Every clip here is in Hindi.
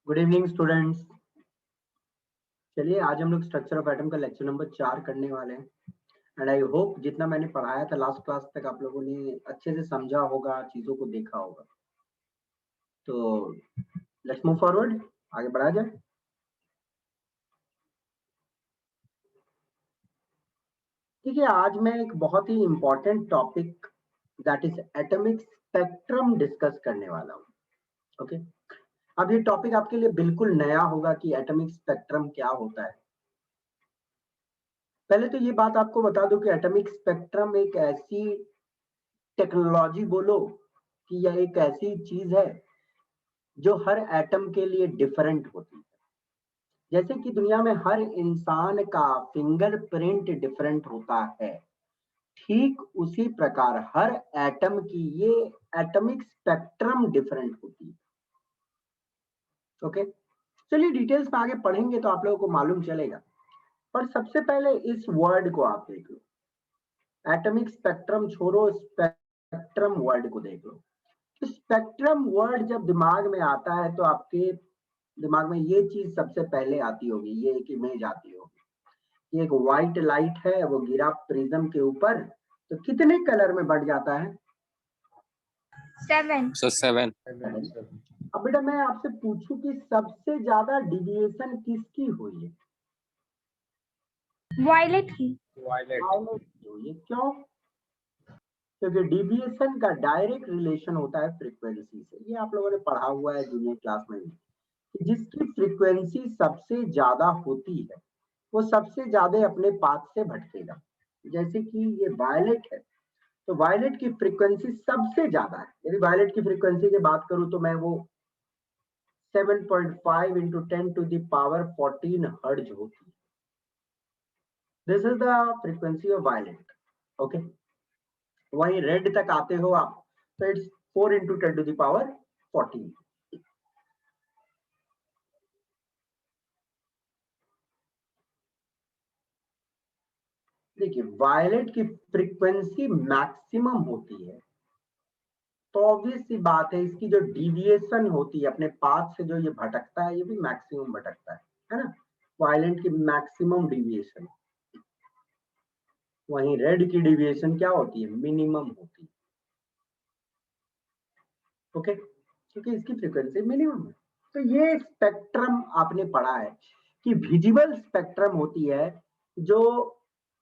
Good evening students. चलिए आज हम लोग स्ट्रक्चर ऑफ एटम का लेक्चर नंबर 4 करने वाले हैं। एंड आई होप जितना मैंने पढ़ाया था लास्ट क्लास तक आप लोगों ने अच्छे से समझा होगा, चीजों को देखा होगा। तो लेट्स मूव फॉरवर्ड, आगे बढ़ा जाए। ठीक है, आज मैं एक बहुत ही important topic that is atomic spectrum discuss करने वाला हूँ। ओके, अब ये टॉपिक आपके लिए बिल्कुल नया होगा कि एटॉमिक स्पेक्ट्रम क्या होता है। पहले तो ये बात आपको बता दूं कि एटॉमिक स्पेक्ट्रम एक ऐसी टेक्नोलॉजी बोलो कि यह एक ऐसी चीज है जो हर एटम के लिए डिफरेंट होती है। जैसे कि दुनिया में हर इंसान का फिंगरप्रिंट डिफरेंट होता है, ठीक उसी प्रकार हर एटम की ये एटॉमिक स्पेक्ट्रम डिफरेंट होती है। ओके, चलिए डिटेल्स में आगे पढ़ेंगे तो आप लोगों को मालूम चलेगा। पर सबसे पहले इस वर्ड को आप देख लो, एटॉमिक स्पेक्ट्रम छोड़ो, स्पेक्ट्रम वर्ड को देख लो। स्पेक्ट्रम वर्ड जब दिमाग में आता है तो आपके दिमाग में ये चीज सबसे पहले आती होगी, ये एक इमेज आती होगी। ये एक व्हाइट लाइट है, वो गिरा प्रिज्म के ऊपर तो कितने कलर में बढ़ जाता है? 7। अब बेटा मैं आपसे पूछूं कि सबसे ज्यादा डिविएशन किसकी हुई है? वायलेट की। वायलेट की हुई है। क्यों? क्योंकि डिविएशन का डायरेक्ट रिलेशन होता है फ्रीक्वेंसी से। ये आप लोगों ने पढ़ा हुआ है जूनियर क्लास में भी, जिसकी फ्रीक्वेंसी सबसे ज्यादा होती है वो सबसे ज्यादा अपने पाथ से भटकेगा। जैसे कि ये वायलेट है तो वायलेट की फ्रीक्वेंसी सबसे ज्यादा है। यदि वायलेट की फ्रीक्वेंसी की बात करूं तो मैं वो 7.5 into 10 to the power 14 hertz होती है। This is the frequency of violet. Okay, वहीं रेड तक आते हो आप तो it's 4 into 10 to the power 14। देखिए वायलेट की फ्रीक्वेंसी मैक्सिमम होती है तो ऑब्वियस सी बात है इसकी जो डिविएशन होती है अपने पाथ से, जो ये भटकता है, ये भी मैक्सिमम भटकता है ना। वायलेट की मैक्सिमम डिविएशन, वहीं रेड की डिविएशन क्या होती है? मिनिमम होती है। ओके, क्योंकि इसकी फ्रीक्वेंसी मिनिमम है। तो ये स्पेक्ट्रम आपने पढ़ा है कि विजिबल स्पेक्ट्रम होती है जो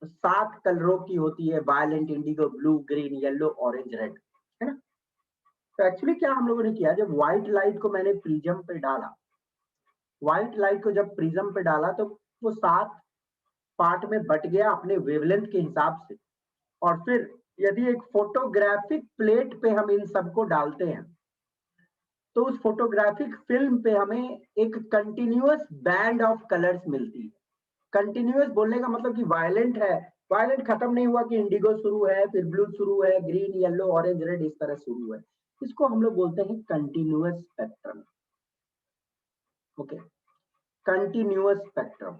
7 कलरों की होती है, violet, indigo, blue, green, yellow, orange, red, है ना। तो एक्चुअली क्या हम लोगों ने किया, जब व्हाइट लाइट को मैंने प्रिज्म पे डाला, व्हाइट लाइट को जब प्रिज्म पे डाला तो वो 7 पार्ट में बट गया अपने वेवलेंथ के हिसाब से। और फिर यदि एक फोटोग्राफिक प्लेट पे हम इन सबको डालते हैं तो उस फोटोग्राफिक फिल्म पे हमें एक कंटिन्यूअस बैंड ऑफ कलर्स मिलती है। कंटिन्यूअस बोलने का मतलब कि वायलेंट है, वायलेंट खत्म नहीं हुआ कि इंडिगो शुरू है, फिर ब्लू शुरू है, ग्रीन, येलो, ऑरेंज, रेड इस तरह शुरू है। इसको हम लोग बोलते हैं continuous spectrum. Okay, continuous spectrum.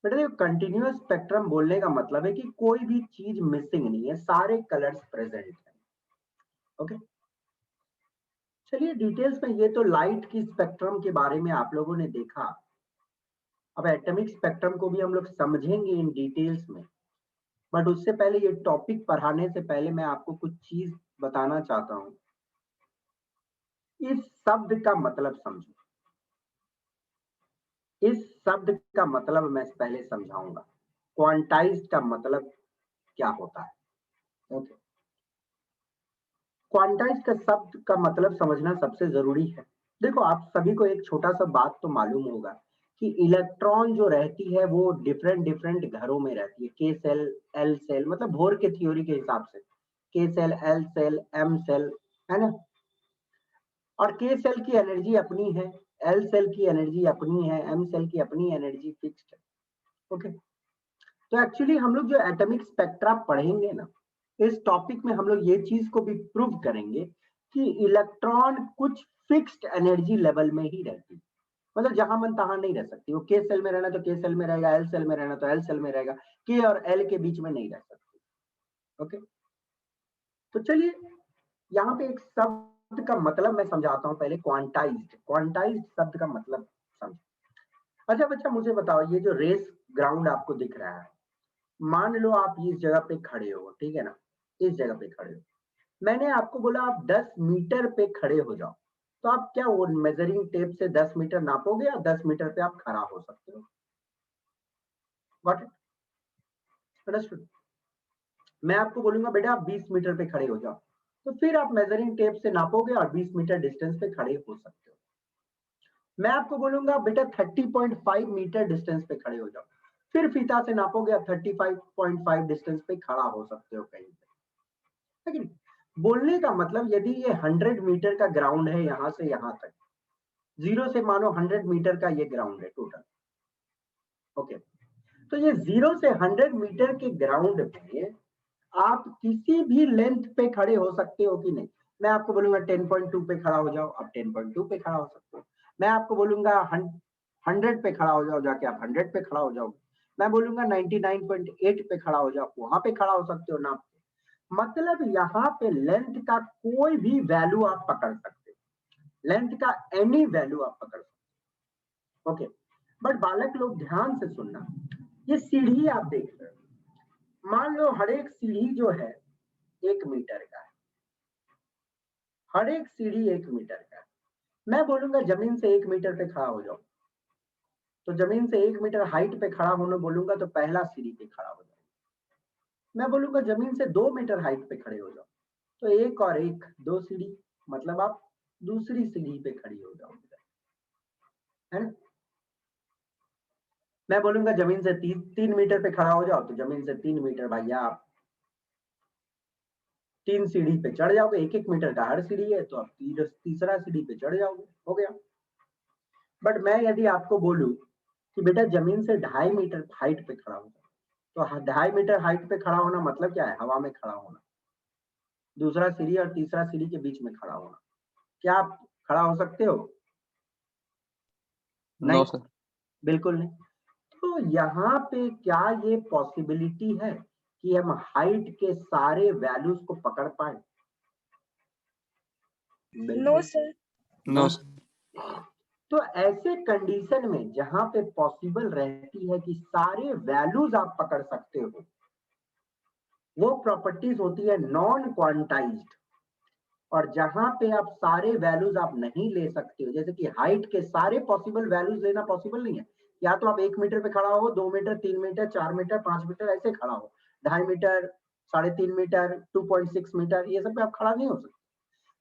बेटा कंटिन्यूअस स्पेक्ट्रम बोलने का मतलब है कि कोई भी चीज मिसिंग नहीं है, सारे कलर्स प्रेजेंट है। ओके, चलिए डिटेल्स में, ये तो लाइट की स्पेक्ट्रम के बारे में आप लोगों ने देखा। अब एटॉमिक स्पेक्ट्रम को भी हम लोग समझेंगे इन डिटेल्स में, बट उससे पहले ये टॉपिक पढ़ाने से पहले मैं आपको कुछ चीज बताना चाहता हूं। इस शब्द का मतलब समझो, इस शब्द का मतलब मैं पहले समझाऊंगा। क्वांटाइज्ड का मतलब क्या होता है। ओके, क्वांटाइज्ड का शब्द का मतलब समझना सबसे जरूरी है। देखो आप सभी को एक छोटा सा बात तो मालूम होगा कि इलेक्ट्रॉन जो रहती है वो डिफरेंट डिफरेंट घरों में रहती है। के सेल, एल सेल, मतलब बोर के थ्योरी के हिसाब से K cell, L cell, M cell, है ना। और के सेल की एनर्जी अपनी है, एल सेल की एनर्जी अपनी है, एम सेल की अपनी एनर्जी फिक्स्ड है। ओके, तो एक्चुअली हम लोग जो एटॉमिक स्पेक्ट्रा पढ़ेंगे ना, इस टॉपिक में हम लोग ये चीज को भी प्रूव करेंगे कि इलेक्ट्रॉन कुछ फिक्स्ड एनर्जी लेवल में ही रहती है। मतलब जहां मन तहां नहीं रह सकती। वो के सेल में रहना तो के सेल में रहेगा, एल सेल में रहना तो एल सेल में रहेगा, के और एल के बीच में नहीं रह सकती। ओके, तो चलिए यहाँ पे एक सब शब्द का मतलब मैं समझाता हूँ पहले। क्वांटाइज्ड शब्द का मतलब समझ। अच्छा बच्चा मुझे बताओ, ये जो रेस ग्राउंड आपको दिख रहा है, मान लो आप इस जगह पे खड़े हो, ठीक है ना, इस जगह पे खड़े हो, मैंने आपको बोला आप 10 मीटर पे खड़े हो जाओ, तो आप क्या वो मेजरिंग टेप से 10 मीटर नापोगे या 10 मीटर पे आप खड़ा हो सकते हो? Got it? अंडरस्टूड? मैं आपको बोलूंगा बेटा आप 20 मीटर पे खड़े हो जाओ, तो फिर आप मेजरिंग टेप से नापोगे और 20 मीटर डिस्टेंस पे खड़े हो सकते हो। मैं आपको बोलूंगा बेटा 30.5 मीटर डिस्टेंस पे खड़े हो जाओ, फिर फीता से नापोगे आप 35.5 डिस्टेंस पे खड़ा हो सकते हो कहीं पे। लेकिन बोलने का मतलब यदि ये 100 मीटर का ग्राउंड है यहां से यहां तक, जीरो से मानो 100 मीटर का ये ग्राउंड है टोटल, ओके, तो ये 0 से 100 मीटर के ग्राउंड में आप किसी भी लेंथ पे खड़े हो सकते हो कि नहीं? मैं आपको बोलूंगा 10.2 पे खड़ा हो जाओ, आप 10.2 पे खड़ा हो सकते हो। मैं आपको बोलूंगा 100 पे खड़ा हो जाओ, जाके आप 100 पे खड़ा हो जाओगे। मैं बोलूंगा 99.8 पे खड़ा हो जाओ, वहां पे खड़ा हो सकते हो ना। मतलब यहाँ पे लेंथ का कोई भी वैल्यू आप पकड़ सकते हो, लेंथ का एनी वैल्यू आप पकड़ सकते हो, ओके। बट बालक लोग ध्यान से सुनना, ये सीढ़ी आप देख रहे हो, मान लो हर एक सीढ़ी जो है 1 मीटर का है, हर एक सीढ़ी 1 मीटर का है। मैं बोलूंगा जमीन से 1 मीटर पे खड़ा हो जाओ, तो जमीन से 1 मीटर हाइट पे खड़ा होने बोलूंगा तो पहला सीढ़ी पे खड़ा हो जाओ। मैं बोलूंगा जमीन से 2 मीटर हाइट पे खड़े हो जाओ, तो एक और एक 2 सीढ़ी, मतलब आप दूसरी सीढ़ी पे खड़ी हो जाओगे, है ना। मैं बोलूंगा जमीन से 3 मीटर पे खड़ा हो जाओ, तो जमीन से 3 मीटर भैया आप 3 सीढ़ी पे चढ़ जाओगे, 1-1 मीटर का हर सीढ़ी है, तो आप तीसरा सीढ़ी पे चढ़ जाओगे, हो गया। बट मैं यदि आपको बोलूं कि बेटा जमीन से 2.5 मीटर हाइट पे खड़ा हो जाओ, तो 2.5 मीटर हाइट पे खड़ा होना मतलब क्या है? हवा में खड़ा होना, दूसरा सीढ़ी और तीसरा सीढ़ी के बीच में खड़ा होना। क्या आप खड़ा हो सकते हो? नो नहीं, सर। बिल्कुल नहीं। तो यहाँ पे क्या ये पॉसिबिलिटी है कि हम हाइट के सारे वैल्यूज को पकड़ पाए? No sir. No sir. तो ऐसे कंडीशन में जहां पे पॉसिबल रहती है कि सारे वैल्यूज आप पकड़ सकते हो, वो प्रॉपर्टीज होती है नॉन क्वांटाइज्ड। और जहां पे आप सारे वैल्यूज आप नहीं ले सकते हो, जैसे कि हाइट के सारे पॉसिबल वैल्यूज लेना पॉसिबल नहीं है। या तो आप 1 मीटर पे खड़ा हो, 2 मीटर, 3 मीटर, 4 मीटर, 5 मीटर ऐसे खड़ा हो, 2.5 मीटर, 3.5 मीटर, 2.6 मीटर, ये सब पे आप खड़ा नहीं हो सकते।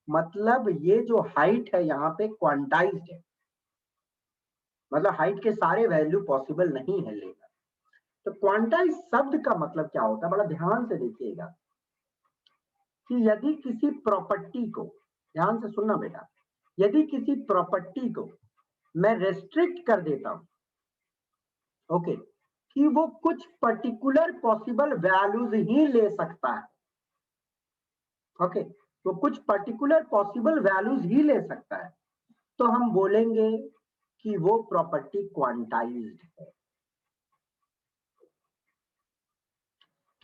मतलब ये जो हाइट है यहाँ पे क्वांटाइज्ड है, मतलब हाइट के सारे वैल्यू पॉसिबल नहीं है लेना। तो क्वांटाइज शब्द का मतलब क्या होता है, बड़ा ध्यान से देखिएगा कि यदि किसी प्रॉपर्टी को, ध्यान से सुनना बेटा, यदि किसी प्रॉपर्टी को मैं रेस्ट्रिक्ट कर देता हूं, ओके, कि वो कुछ पर्टिकुलर पॉसिबल वैल्यूज ही ले सकता है, ओके, वो कुछ पर्टिकुलर पॉसिबल वैल्यूज ही ले सकता है, तो हम बोलेंगे कि वो प्रॉपर्टी क्वांटाइज्ड है।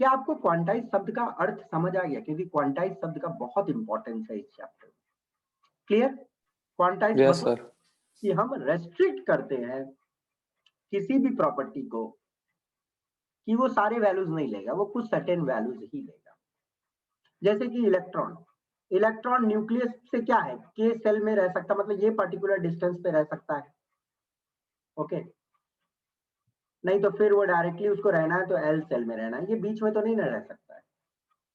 क्या आपको क्वांटाइज शब्द का अर्थ समझ आ गया? क्योंकि क्वांटाइज शब्द का बहुत इंपॉर्टेंस है इस चैप्टर में। क्लियर? क्वांटाइज यस मतलब सर। कि हम रेस्ट्रिक्ट करते हैं किसी भी प्रॉपर्टी को कि वो सारे वैल्यूज नहीं लेगा, वो कुछ सर्टेन वैल्यूज ही लेगा। जैसे कि इलेक्ट्रॉन, इलेक्ट्रॉन न्यूक्लियस से क्या है, के सेल में रह सकता, मतलब ये पर्टिकुलर डिस्टेंस पे रह सकता है, ओके, नहीं तो फिर वो डायरेक्टली उसको रहना है तो एल सेल में रहना है, ये बीच में तो नहीं रह सकता है,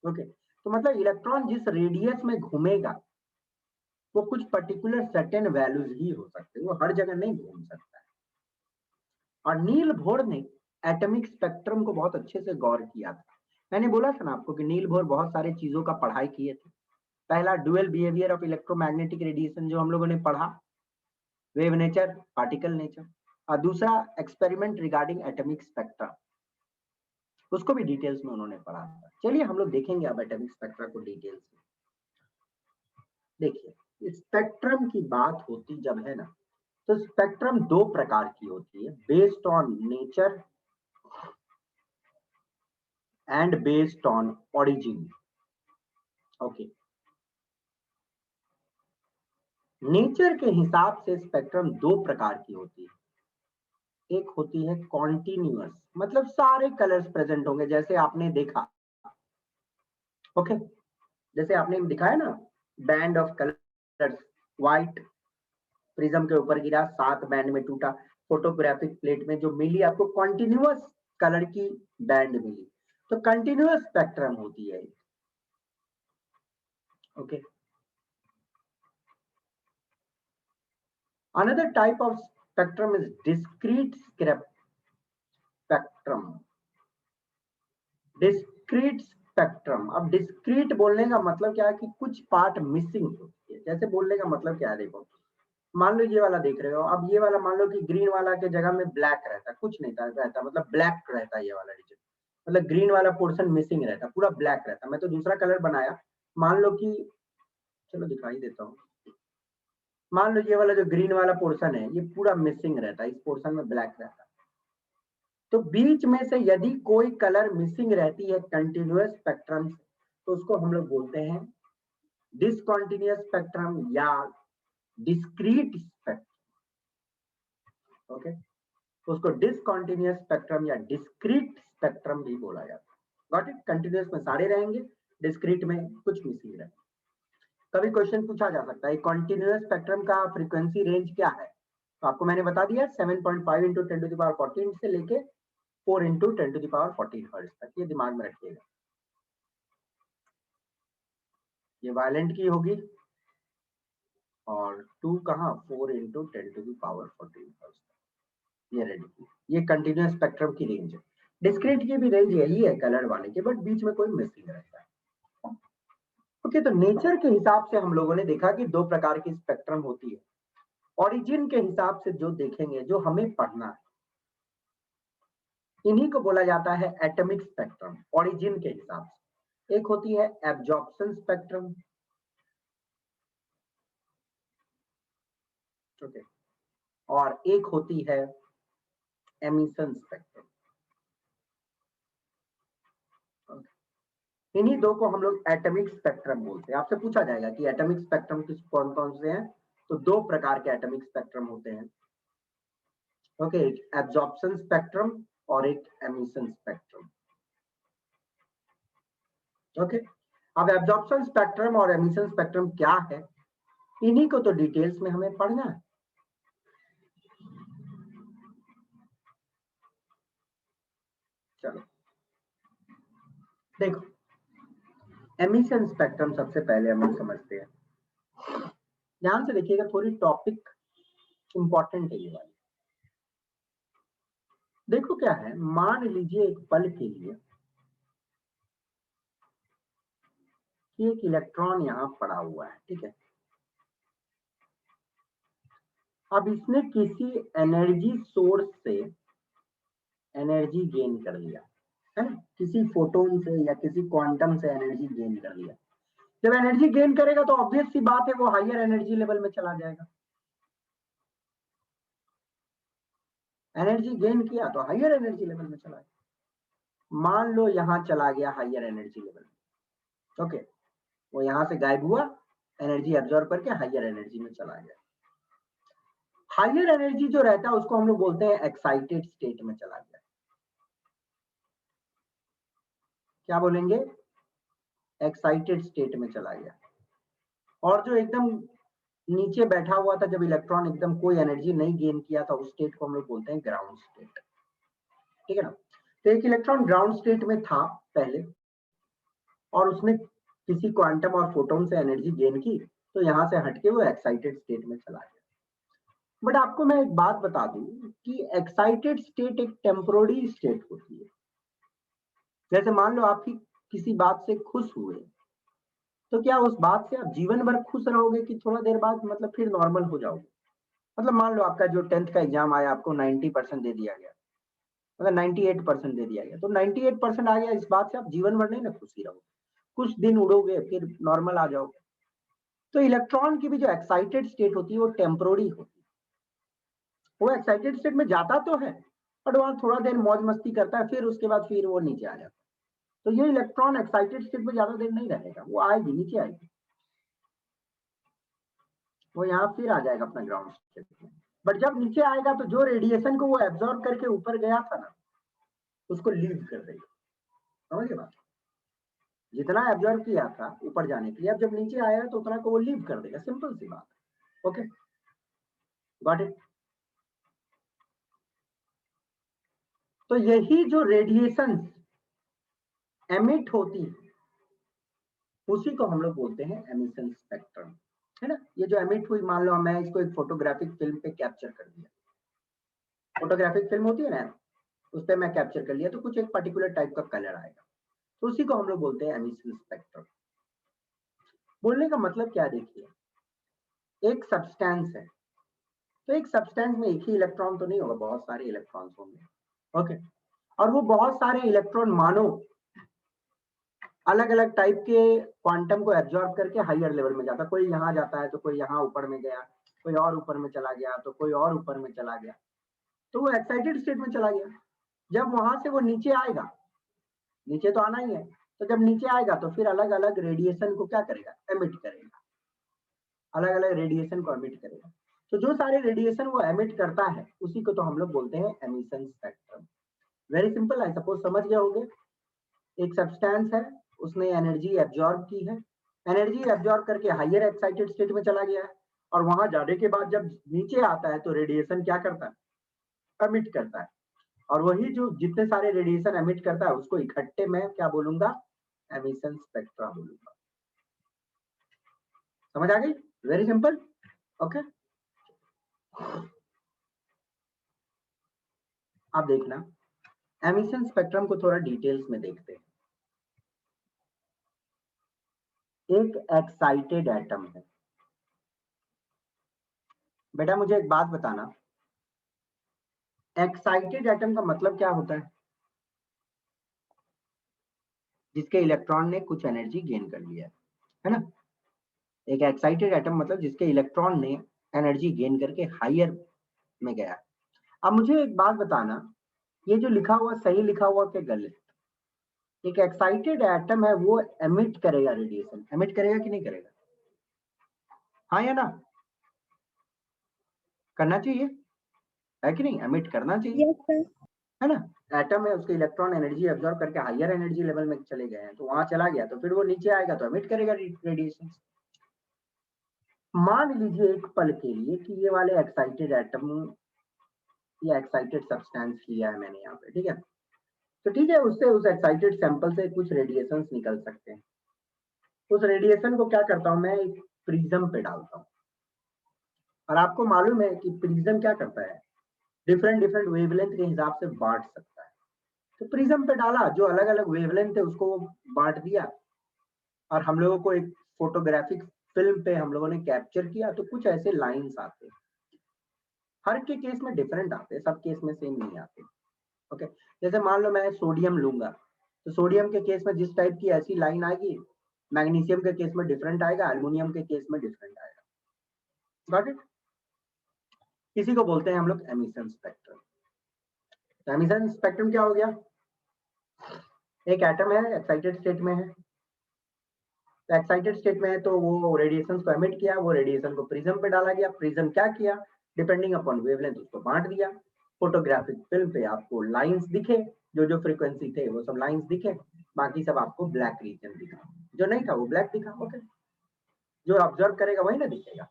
ओके। तो मतलब इलेक्ट्रॉन जिस रेडियस में घूमेगा वो कुछ पर्टिकुलर सर्टेन वैल्यूज ही हो सकते हैं, वो हर जगह नहीं घूम सकता है। और नील बोर ने एटॉमिक स्पेक्ट्रम को बहुत अच्छे से गौर किया था। मैंने बोला था ना आपको कि नील बोर बहुत सारे चीजों का पढ़ाई किए थे। पहला dual behaviour of electromagnetic radiation जो हम लोगों ने पढ़ा, वेव नेचर, पार्टिकल नेचर, और दूसरा एक्सपेरिमेंट रिगार्डिंग एटॉमिक स्पेक्ट्रा, उसको भी डिटेल्स में उन्होंने पढ़ा था। चलिए हम लोग देखेंगे अब एटॉमिक स्पेक्ट्रा को डिटेल्स में। देखिए स्पेक्ट्रम की बात होती जब है ना, तो स्पेक्ट्रम दो प्रकार की होती है, based on nature and based on origin, okay. Nature के हिसाब से स्पेक्ट्रम दो प्रकार की होती है। एक होती है कॉन्टिन्यूअस, मतलब सारे कलर्स प्रेजेंट होंगे जैसे आपने देखा, ओके, जैसे आपने दिखाया ना, band of colours, white prism के ऊपर गिरा, 7 बैंड में टूटा, फोटोग्राफिक प्लेट में जो मिली आपको कॉन्टिन्यूअस कलर की बैंड मिली, तो कंटिन्यूअस स्पेक्ट्रम होती है, okay. Another type of spectrum is discrete spectrum. Discrete spectrum, अब discrete बोलने का मतलब क्या है कि कुछ पार्ट मिसिंग होती है। जैसे बोलने का मतलब क्या है, देखो मान लो ये वाला देख रहे हो, अब ये वाला मान लो कि ग्रीन वाला के जगह में ब्लैक रहता, कुछ नहीं रहता, मतलब ब्लैक रहता है ये वाला रीजन, मतलब ग्रीन वाला पोर्शन मिसिंग रहता, पूरा ब्लैक रहता। मैं तो दूसरा कलर बनाया, मान लो कि, चलो दिखाई देता हूँ, मान लो ये वाला जो ग्रीन वाला पोर्शन है ये पूरा मिसिंग रहता है, इस पोर्शन में ब्लैक रहता है। तो बीच में से यदि कोई कलर मिसिंग रहती है कंटिन्यूअस स्पेक्ट्रम से, तो उसको हम लोग बोलते हैं डिसकंटिन्यूअस स्पेक्ट्रम या डिस्क्रीट स्पेक्ट्रम, ओके। तो उसको डिसकंटिन्यूअस स्पेक्ट्रम या डिस्क्रीट स्पेक्ट्रम भी बोला जाता है। Got it? कंटिन्यूअस में सारे रहेंगे, डिस्क्रीट में कुछ मिसिंग रहेंगे। कभी क्वेश्चन पूछा जा सकता है कंटिन्यूअस स्पेक्ट्रम का फ्रीक्वेंसी रेंज क्या है, तो आपको मैंने बता दिया 7.5 इंटू 10⁻14 से लेके 4 इंटू 10⁻14 हर्ट्ज तक, ये दिमाग में रखिएगा। ये वायलेंट की होगी और 2 कहाँ, 4 इंटू 10⁻14 हर्ट्ज, ये रेड की, ये कंटिन्यूअस स्पेक्ट्रम की रेंज है। डिस्क्रीट की भी रेंज यही है कलर वाले की, बट बीच में कोई मिसिंग रहता है, ओके। तो नेचर के हिसाब से हम लोगों ने देखा कि दो प्रकार की स्पेक्ट्रम होती है। ओरिजिन के हिसाब से जो देखेंगे, जो हमें पढ़ना है, इन्हीं को बोला जाता है एटॉमिक स्पेक्ट्रम, ओरिजिन के हिसाब से। एक होती है एब्जॉर्प्शन स्पेक्ट्रम, ओके, और एक होती है एमिशन स्पेक्ट्रम, इन्हीं दो को हम लोग एटॉमिक स्पेक्ट्रम बोलते हैं। आपसे पूछा जाएगा कि एटॉमिक स्पेक्ट्रम किस कौन कौन से हैं, तो दो प्रकार के एटॉमिक स्पेक्ट्रम होते हैं, ओके, एक एब्जॉर्प्शन स्पेक्ट्रम और एक एमिशन स्पेक्ट्रम, ओके। अब एब्जॉर्प्शन स्पेक्ट्रम और एमिशन स्पेक्ट्रम क्या है, इन्हीं को तो डिटेल्स में हमें पढ़ना है। चलो देखो, एमिशन स्पेक्ट्रम सबसे पहले हम लोग समझते हैं। ध्यान से देखिएगा, थोड़ी टॉपिक इंपॉर्टेंट है ये वाली। देखो क्या है, मान लीजिए एक पल के लिए कि एक इलेक्ट्रॉन यहां पड़ा हुआ है, ठीक है। अब इसने किसी एनर्जी सोर्स से एनर्जी गेन कर लिया, है ना, किसी फोटोन से या किसी क्वांटम से एनर्जी गेन कर लिया। जब एनर्जी गेन करेगा तो ऑब्वियस सी बात है वो हायर एनर्जी लेवल में चला जाएगा। एनर्जी गेन किया तो हायर एनर्जी लेवल में चला गया। मान लो यहां चला गया हायर एनर्जी लेवल में, ओके, वो यहां से गायब हुआ, एनर्जी एब्जॉर्ब करके हायर एनर्जी में चला गया। हायर एनर्जी जो रहता है उसको हम लोग बोलते हैं एक्साइटेड स्टेट में चला गया। क्या बोलेंगे? एक्साइटेड स्टेट में चला गया। और जो एकदम नीचे बैठा हुआ था, जब इलेक्ट्रॉन एकदम कोई एनर्जी नहीं गेन किया था, उस स्टेट को हम लोग बोलते हैं ग्राउंड स्टेट, ठीक है ना। तो एक इलेक्ट्रॉन ग्राउंड स्टेट में था पहले और उसने किसी क्वांटम और फोटोन से एनर्जी गेन की, तो यहां से हटके वो एक्साइटेड स्टेट में चला गया। बट आपको मैं एक बात बता दूं कि एक्साइटेड स्टेट एक टेम्पोररी स्टेट होती है। जैसे मान लो आप किसी बात से खुश हुए, तो क्या उस बात से आप जीवन भर खुश रहोगे कि थोड़ा देर बाद मतलब फिर नॉर्मल हो जाओगे? मतलब मान लो आपका जो 10th का एग्जाम आया, आपको 90% दे दिया गया, मतलब 98% दे दिया गया, तो 98% आ गया, इस बात से आप जीवन भर नहीं ना खुशी रहोगे, कुछ दिन उड़ोगे फिर नॉर्मल आ जाओगे। तो इलेक्ट्रॉन की भी जो एक्साइटेड स्टेट होती है वो टेम्पोररी होती है। वो एक्साइटेड स्टेट में जाता तो है, बट वहां थोड़ा देर मौज मस्ती करता है, फिर उसके बाद फिर वो नीचे आ जाता है। तो ये इलेक्ट्रॉन एक्साइटेड स्टेट में ज्यादा देर नहीं रहेगा, वो आएगी, नीचे आएगी। वो यहाँ फिर आ जाएगा अपना ग्राउंड स्टेट में। बट जब नीचे आएगा तो जो रेडिएशन को वो एब्जॉर्ब करके ऊपर गया था ना, उसको लीव कर देगा। समझ गए बात? जितना एब्जॉर्ब किया था ऊपर जाने के लिए, अब जब नीचे आएगा तो उतना को वो लीव कर देगा। सिंपल सी बात है। Okay, got it? तो यही जो रेडिएशन एमिट होती है उसी को हम लोग बोलते हैं एमिशन स्पेक्ट्रम, है ना। ये जो एमिट हुई, मान लो मैं इसको एक फोटोग्राफिक फिल्म पे कैप्चर कर दिया, फोटोग्राफिक फिल्म होती है ना, उस पर मैं कैप्चर कर लिया तो कुछ एक पर्टिकुलर टाइप का कलर आएगा, तो उसी को हम लोग बोलते हैं एमिशन स्पेक्ट्रम। बोलने का मतलब क्या, देखिए एक सब्सटेंस है, तो एक सब्सटेंस में एक ही इलेक्ट्रॉन तो नहीं होगा, बहुत सारे इलेक्ट्रॉन्स होंगे। ओके, और वो बहुत सारे इलेक्ट्रॉन मानो अलग अलग टाइप के क्वांटम को एब्जॉर्ब करके हायर लेवल में जाता है। कोई यहाँ जाता है तो कोई यहाँ ऊपर में गया, कोई और ऊपर में चला गया, तो कोई और ऊपर में चला गया, तो वो एक्साइटेड स्टेट में चला गया। जब वहां से वो नीचे आएगा, नीचे तो आना ही है, तो जब नीचे आएगा तो फिर अलग अलग रेडिएशन को क्या करेगा, एमिट करेगा, अलग अलग रेडिएशन को एमिट करेगा। तो जो सारे रेडिएशन वो एमिट करता है उसी को तो हम लोग बोलते हैं एमिशन स्पेक्ट्रम। वेरी सिंपल है, सपोज समझ गए होंगे, एक सब्सटेंस है, उसने एनर्जी एब्जॉर्ब की है, एनर्जी एब्जॉर्ब करके हायर एक्साइटेड स्टेट में चला गया है, और वहां जाने के बाद जब नीचे आता है तो रेडिएशन क्या करता है, एमिट करता है। और वही जो जितने सारे रेडिएशन एमिट करता है उसको इकट्ठे मैं क्या बोलूंगा, एमिशन स्पेक्ट्रा बोलूंगा। समझ आ गई? Very simple. ओके, अब देखना एमिशन स्पेक्ट्रम को थोड़ा डिटेल्स में देखते हैं। एक एक्साइटेड एटम है, बेटा मुझे एक बात बताना, एक्साइटेड एटम का मतलब क्या होता है? जिसके इलेक्ट्रॉन ने कुछ एनर्जी गेन कर लिया है ना। एक एक्साइटेड एटम मतलब जिसके इलेक्ट्रॉन ने एनर्जी गेन करके हायर में गया। अब मुझे एक बात बताना, ये जो लिखा हुआ सही लिखा हुआ क्या गलत? एक एक्साइटेड एटम है वो एमिट करेगा रेडिएशन, एमिट करेगा कि नहीं करेगा? हाँ या ना? करना चाहिए, है कि नहीं? एमिट करना चाहिए। yes, है ना। एटम है, उसके इलेक्ट्रॉन एनर्जी एब्जॉर्ब करके हायर एनर्जी लेवल में चले गए हैं, तो वहां चला गया, तो फिर वो नीचे आएगा तो एमिट करेगा रेडिएशन। मान लीजिए एक पल के लिए कि ये वाले एक्साइटेड एटम या एक्साइटेड सब्सटेंस लिया है मैंने यहाँ पे, ठीक है। तो ठीक है, उससे उस एक्साइटेड सैंपल से कुछ रेडिएशंस निकल सकते हैं। उस रेडिएशन को क्या करता हूँ मैं, एक प्रिज्म पे डालता हूँ। और आपको मालूम है कि प्रिज्म क्या करता है, डिफरेंट डिफरेंट वेवलेंथ के हिसाब से बांट सकता है। तो प्रिज्म पे डाला, जो अलग अलग वेवलेंथ है उसको बांट दिया, और हम लोगों को एक फोटोग्राफिक फिल्म पे हम लोगों ने कैप्चर किया, तो कुछ ऐसे लाइंस आते हैं। हर के केस में डिफरेंट आते हैं, सब केस में सेम नहीं आते। ओके, जैसे मान लो मैं सोडियम लूंगा, तो सोडियम के केस में जिस टाइप की ऐसी लाइन आएगी, मैग्नीशियम के केस में डिफरेंट आएगा, एल्युमिनियम के केस में डिफरेंट आएगा। Got it? इसी को बोलते हैं हम लोग एमिशन स्पेक्ट्रम। तो एमिशन स्पेक्ट्रम क्या हो गया, एक एटम है एक्साइटेड स्टेट में है, तो एक्साइटेड स्टेट में है तो वो रेडिएशन को एमिट किया, वो रेडिएशन को प्रिज्म पे डाला गया, प्रिज्म क्या किया, डिपेंडिंग अपॉन वेवलेंथ उसको बांट दिया। फोटोग्राफिक फिल्म पे आपको लाइंस दिखे, जो जो फ्रीक्वेंसी थे वो सब लाइंस दिखे, बाकी सब आपको ब्लैक रीजन दिखा, जो नहीं था वो ब्लैक दिखा। ओके, जो ऑब्जर्व करेगा वही ना दिखेगा।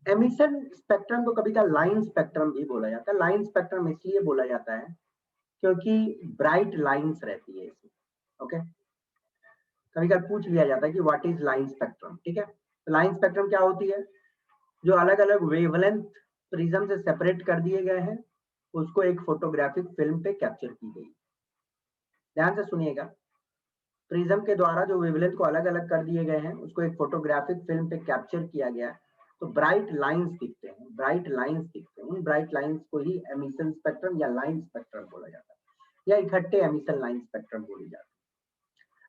एमिशन स्पेक्ट्रम को कभी का लाइन स्पेक्ट्रम भी बोला जाता है। लाइन स्पेक्ट्रम इसलिए बोला जाता है क्योंकि ब्राइट लाइंस रहती है इसमें। ओके, कभी कभी पूछ लिया जाता है कि व्हाट इज लाइन स्पेक्ट्रम, ठीक है। तो लाइन स्पेक्ट्रम क्या होती है, जो अलग अलग वेवलेंथ प्रिज्म से सेपरेट कर दिए गए हैं उसको एक फोटोग्राफिक फिल्म पे कैप्चर की गई। ध्यान से सुनिएगा, प्रिज्म के द्वारा जो वेवलेंथ को अलग अलग कर दिए गए हैं उसको एक फोटोग्राफिक फिल्म पे कैप्चर किया गया, तो ब्राइट लाइंस दिखते हैं, ब्राइट लाइंस दिखते हैं। उन ब्राइट लाइंस को ही एमिशन स्पेक्ट्रम या लाइन स्पेक्ट्रम बोला जाता है, या इकट्ठे एमिशन लाइन स्पेक्ट्रम बोली जाती है।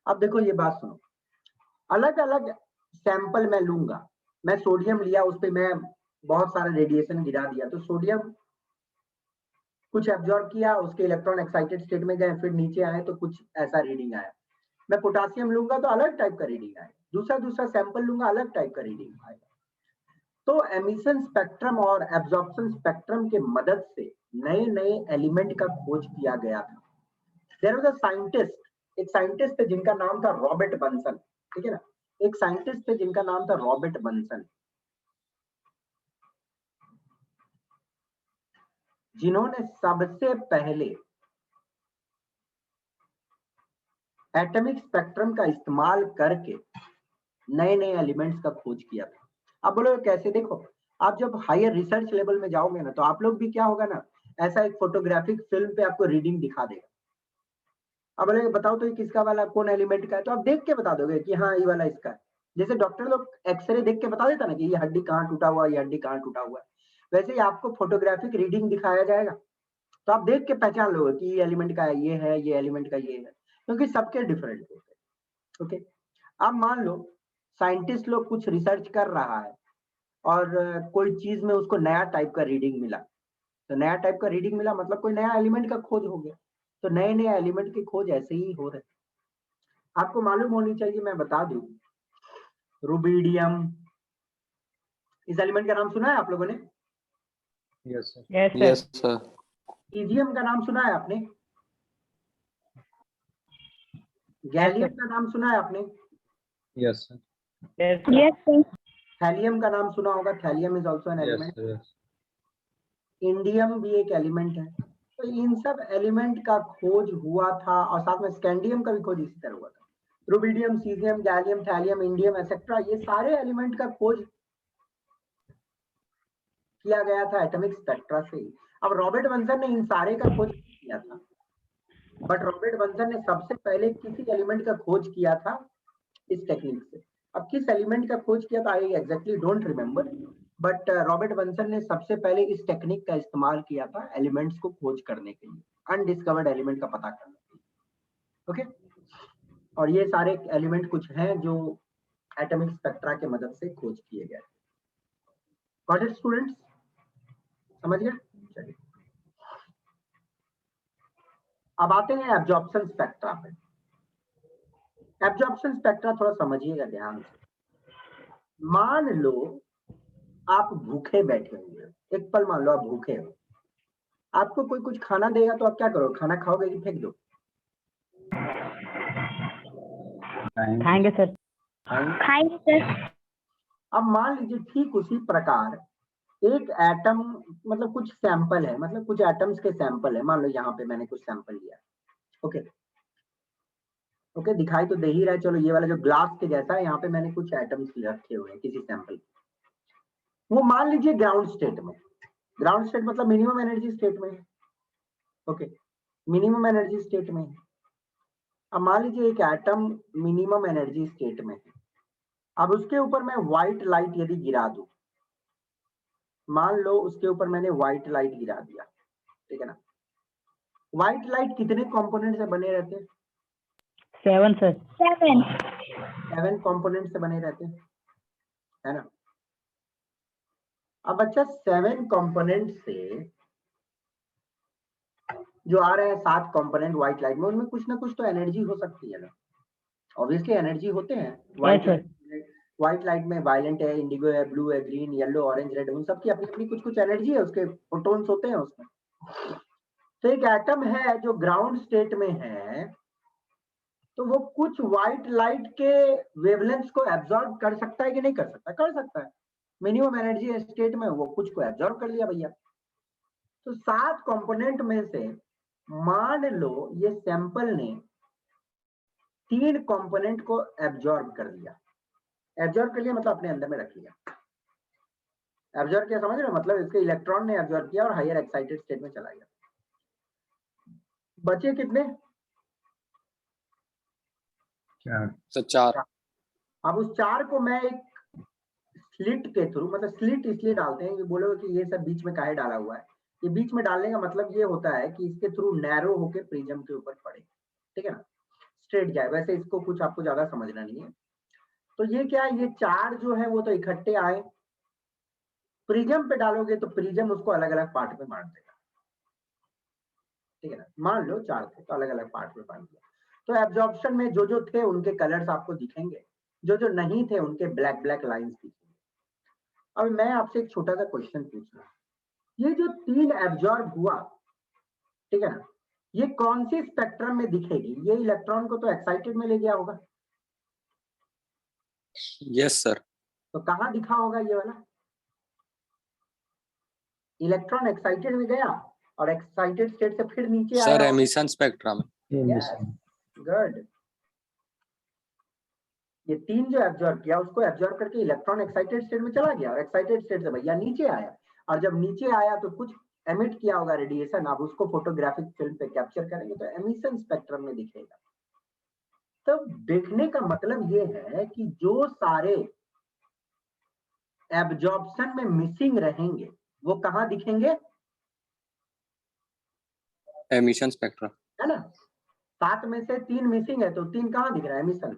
अब देखो ये बात सुनो, अलग अलग सैंपल मैं लूंगा, मैं सोडियम लिया, उस पर मैं बहुत सारा रेडिएशन गिरा दिया, तो सोडियम कुछ एब्जॉर्ब किया, उसके इलेक्ट्रॉन एक्साइटेड स्टेट में गए, फिर नीचे आए तो कुछ ऐसा रीडिंग आया। मैं पोटासियम लूंगा तो अलग टाइप का रीडिंग आएगा, दूसरा सैंपल लूंगा, अलग टाइप का रीडिंग आएगा। तो एमिशन स्पेक्ट्रम और एब्जॉर्प्शन स्पेक्ट्रम के मदद से नए नए एलिमेंट का खोज किया गया था। देयर वाज अ साइंटिस्ट, एक साइंटिस्ट थे जिनका नाम था रॉबर्ट बंसन, ठीक है ना, एक साइंटिस्ट थे जिनका नाम था रॉबर्ट बंसन, जिन्होंने सबसे पहले एटॉमिक स्पेक्ट्रम का इस्तेमाल करके नए नए एलिमेंट्स का खोज किया था। आप बोलोगे कैसे? देखो, आप जब हायर रिसर्च लेवल में जाओगे ना, तो आप लोग भी क्या होगा ना, ऐसा एक फोटोग्राफिक फिल्म पे आपको रीडिंग दिखा देगा। अब बोले बताओ तो ये किसका वाला कौन एलिमेंट का है, तो आप देख के बता दोगे कि हाँ ये वाला इसका है। जैसे डॉक्टर लोग एक्सरे देख के बता देता ना कि ये हड्डी कहाँ टूटा हुआ है, ये हड्डी कहाँ टूटा हुआ है, वैसे ही आपको फोटोग्राफिक रीडिंग दिखाया जाएगा, तो आप देख के पहचान लोगे कि ये एलिमेंट का है, ये है, ये एलिमेंट का ये है, क्योंकि सबके डिफरेंट होते हैं। ओके, अब मान लो साइंटिस्ट लोग कुछ रिसर्च कर रहा है और कोई चीज में उसको नया टाइप का रीडिंग मिला, तो नया टाइप का रीडिंग मिला मतलब कोई नया एलिमेंट का खोज हो गया। तो नए नए एलिमेंट की खोज ऐसे ही हो रहे। आपको मालूम होनी चाहिए, मैं बता दूं, रुबिडियम, इस एलिमेंट का नाम सुना है आप लोगों ने? Yes sir. Yes sir. Caesium का नाम सुना है आपने? गैलियम का नाम सुना है आपने? Yes sir. Yes, sir. Thallium का नाम सुना होगा, thallium is also an yes element. Sir. Indium भी एक एलिमेंट है। तो इन सब एलिमेंट का खोज हुआ था, और साथ में स्कैंडियम का भी खोज इसी तरह हुआ था। Rubidium, caesium, gallium, thallium, indium etcetera, ये सारे एलिमेंट का खोज किया गया था एटॉमिक स्पेक्ट्रा से ही। अब रॉबर्ट बंसन ने इन सारे का खोज किया था, बट रॉबर्ट बंसन ने सबसे पहले किसी एलिमेंट का खोज किया था इस टेक्निक से। अब किस एलिमेंट का खोज किया था आई exactly don't remember, but Robert Bunsen ने सबसे पहले इस टेक्निक का इस्तेमाल किया था एलिमेंट्स को खोज करने के लिए, अनडिस्कवर्ड एलिमेंट का पता करने के लिए। ओके, और ये सारे एलिमेंट कुछ हैं जो एटॉमिक स्पेक्ट्रा के मदद से खोज किए गए। Got it students? समझ गए? चलिए, अब आते हैं एब्जॉर्प्शन स्पेक्ट्रा पे। एब्जॉर्प्शन स्पेक्ट्रा थोड़ा समझिएगा ध्यान से। मान लो आप भूखे बैठे हुए हो, एक पल मान लो आप भूखे हो, आपको कोई कुछ खाना देगा तो आप क्या करोगे? खाना खाओगे कि फेंक दो? खाएंगे सर। खाएंगे सर। अब मान लीजिए ठीक उसी प्रकार एक एटम, मतलब कुछ सैंपल है, मतलब कुछ एटम्स के सैंपल है, मान लो यहाँ पे मैंने कुछ सैंपल लिया। ओके ओके, दिखाई तो दे ही रहा है, चलो ये वाला जो ग्लास के जैसा है, यहाँ पे मैंने कुछ एटम्स रखे हुए हैं किसी सैंपल, वो मान लीजिए ग्राउंड स्टेट में, ग्राउंड स्टेट मतलब मिनिमम एनर्जी स्टेट में है। ओके, मिनिमम एनर्जी स्टेट में है। अब मान लीजिए एक एटम मिनिमम एनर्जी स्टेट में है, अब उसके ऊपर मैं व्हाइट लाइट यदि गिरा दूं, मान लो उसके ऊपर मैंने व्हाइट लाइट गिरा दिया, ठीक है ना, व्हाइट लाइट कितने कंपोनेंट से बने रहते हैं? 7 सर। 7 7 कंपोनेंट से बने रहते हैं, है ना। अब बच्चा 7 कंपोनेंट से जो आ रहे हैं 7 कंपोनेंट व्हाइट लाइट में, उनमें कुछ ना कुछ तो एनर्जी हो सकती है ना, ऑब्वियसली एनर्जी होते हैं। व्हाइट लाइट में वायलेंट है, इंडिगो है, ब्लू है, ग्रीन, येलो, ऑरेंज, रेड, उन सबकी अपनी अपनी कुछ कुछ एनर्जी है, उसके फोटॉन्स होते हैं उसमें। तो एक एटम है जो ग्राउंड स्टेट में है, तो वो कुछ व्हाइट लाइट के वेवलेंथ्स को एब्जॉर्ब कर सकता है कि नहीं कर सकता? कर सकता है। मिनिमम एनर्जी स्टेट में वो कुछ को एब्जॉर्ब कर लिया भैया। तो 7 कंपोनेंट में से मान लो ये सैंपल ने 3 कंपोनेंट को एब्जॉर्ब कर लिया। एब्जॉर्ब कर लिया मतलब अपने अंदर में रख लिया। एब्जॉर्ब किया समझ रहे हो? मतलब इसके इलेक्ट्रॉन ने एब्जॉर्ब किया और हायर एक्साइटेड स्टेट में चला गया। बचे कितने? 4। अब उस 4 को मैं एक स्लिट के थ्रू, मतलब स्लिट इसलिए डालते हैं कि बोलोगे कि ये सब बीच में काहे डाला हुआ है, ये बीच में डालने का मतलब ये होता है कि इसके थ्रू नैरो होके प्रिज्म के ऊपर पड़े, ठीक है ना, स्ट्रेट जाए। वैसे इसको कुछ आपको ज्यादा समझना नहीं है। तो ये क्या है, ये 4 जो है वो तो इकट्ठे आए, प्रिज्म पे डालोगे तो प्रिज्म उसको अलग अलग पार्ट में बांट देगा, ठीक है ना। मान लो 4 थे तो अलग अलग पार्ट में बांट दिया। तो एब्जॉर्प्शन में जो जो थे उनके कलर्स आपको दिखेंगे, जो जो नहीं थे उनके ब्लैक ब्लैक लाइंस दिखेंगे। अब मैं आपसे एक छोटा सा क्वेश्चन पूछ रहा हूँ, ये जो 3 एब्जॉर्ब हुआ, ठीक है ना, ये कौन सी स्पेक्ट्रम में दिखेगी? ये इलेक्ट्रॉन को तो एक्साइटेड में ले गया होगा। Yes sir. तो कहाँ दिखा होगा ये वाला? इलेक्ट्रॉन एक्साइटेड में गया और एक्साइटेड स्टेट से फिर नीचे आया। Sir emission spectrum. गुड। ये 3 जो एब्जॉर्ब किया उसको एब्जॉर्ब करके इलेक्ट्रॉन एक्साइटेड स्टेट में चला गया और एक्साइटेड स्टेट से भैया नीचे आया, और जब नीचे आया तो कुछ एमिट किया होगा रेडिएशन, आप उसको फोटोग्राफिक फिल्म पे कैप्चर करेंगे तो एमिशन स्पेक्ट्रम में दिखेगा। तो देखने का मतलब ये है कि जो सारे एब्जॉर्प्शन में मिसिंग रहेंगे वो कहाँ दिखेंगे? एमिशन स्पेक्ट्रम, है ना। 7 में से 3 मिसिंग है तो 3 कहाँ दिख रहा है? एमिशन में।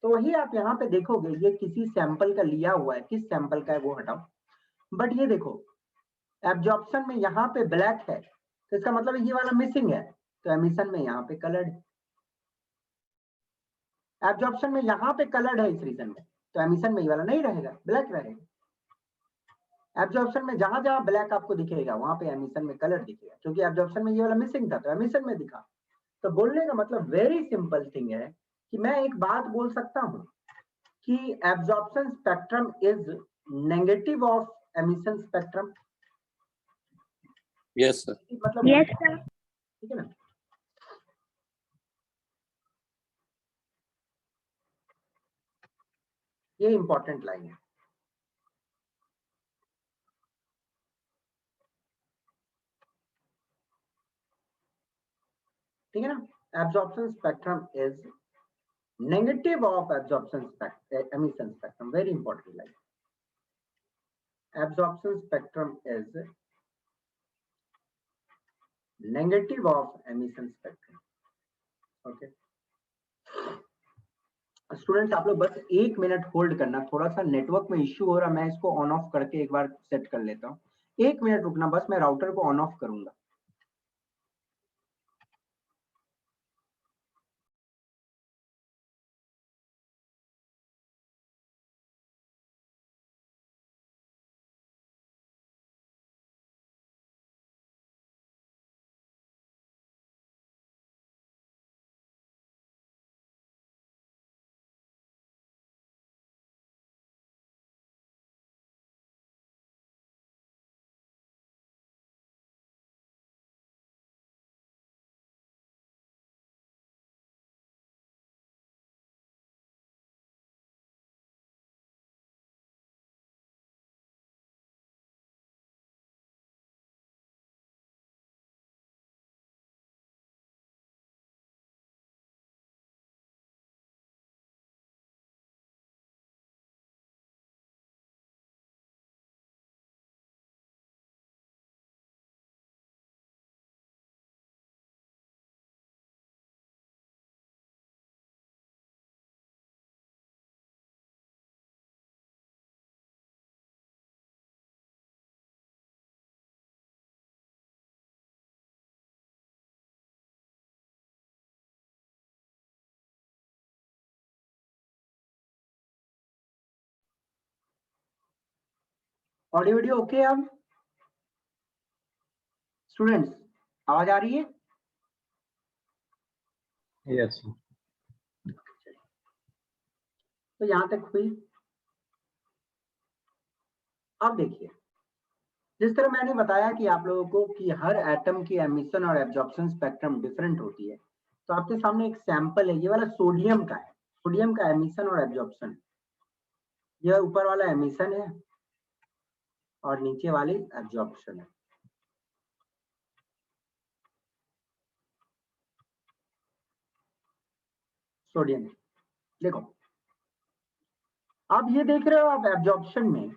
तो वही आप यहाँ पे देखोगे, ये किसी सैंपल का लिया हुआ है, किस सैंपल का है वो हटाओ, बट ये देखो एब्जॉर्प्शन में यहाँ पे ब्लैक है तो इसका मतलब ये वाला मिसिंग है, तो एमिशन में यहाँ पे कलर्ड। एब्जॉर्प्शन में यहाँ पे कलर्ड है इस रीजन में, तो एमिशन में ये वाला नहीं रहेगा, ब्लैक रहेगा। एब्जॉर्प्शन में जहां जहां ब्लैक आपको दिखेगा वहां पे एमिशन में कलर दिखेगा, क्योंकि एब्जॉर्प्शन में ये वाला मिसिंग था तो एमिशन में दिखा। तो बोलने का मतलब वेरी सिंपल थिंग है कि मैं एक बात बोल सकता हूं कि absorption spectrum is negative of emission spectrum. Yes sir. मतलब यस सर। ठीक है ना। ये इंपॉर्टेंट लाइन है। ठीक है ना। Absorption spectrum is negative of absorption spectrum, emission spectrum, very important line. Absorption spectrum is negative of emission spectrum. Okay. Students आप लोग बस 1 मिनट होल्ड करना, थोड़ा सा नेटवर्क में इश्यू हो रहा, मैं इसको ऑन ऑफ करके एक बार सेट कर लेता हूँ। 1 मिनट रुकना बस, मैं राउटर को ऑन ऑफ करूंगा। Audio video okay? अब स्टूडेंट्स आवाज आ रही है? यस। तो यहां तक हुई। अब देखिए, जिस तरह मैंने बताया कि आप लोगों को कि हर एटम की एमिशन और एब्जॉर्प्शन स्पेक्ट्रम डिफरेंट होती है, तो आपके सामने एक सैंपल है, ये वाला सोडियम का है। सोडियम का एमिशन और एब्जॉर्प्शन, यह ऊपर वाला एमिशन है और नीचे वाली एब्जॉर्प्शन है। सोडियम देखो, आप ये देख रहे हो आप एब्जॉर्प्शन में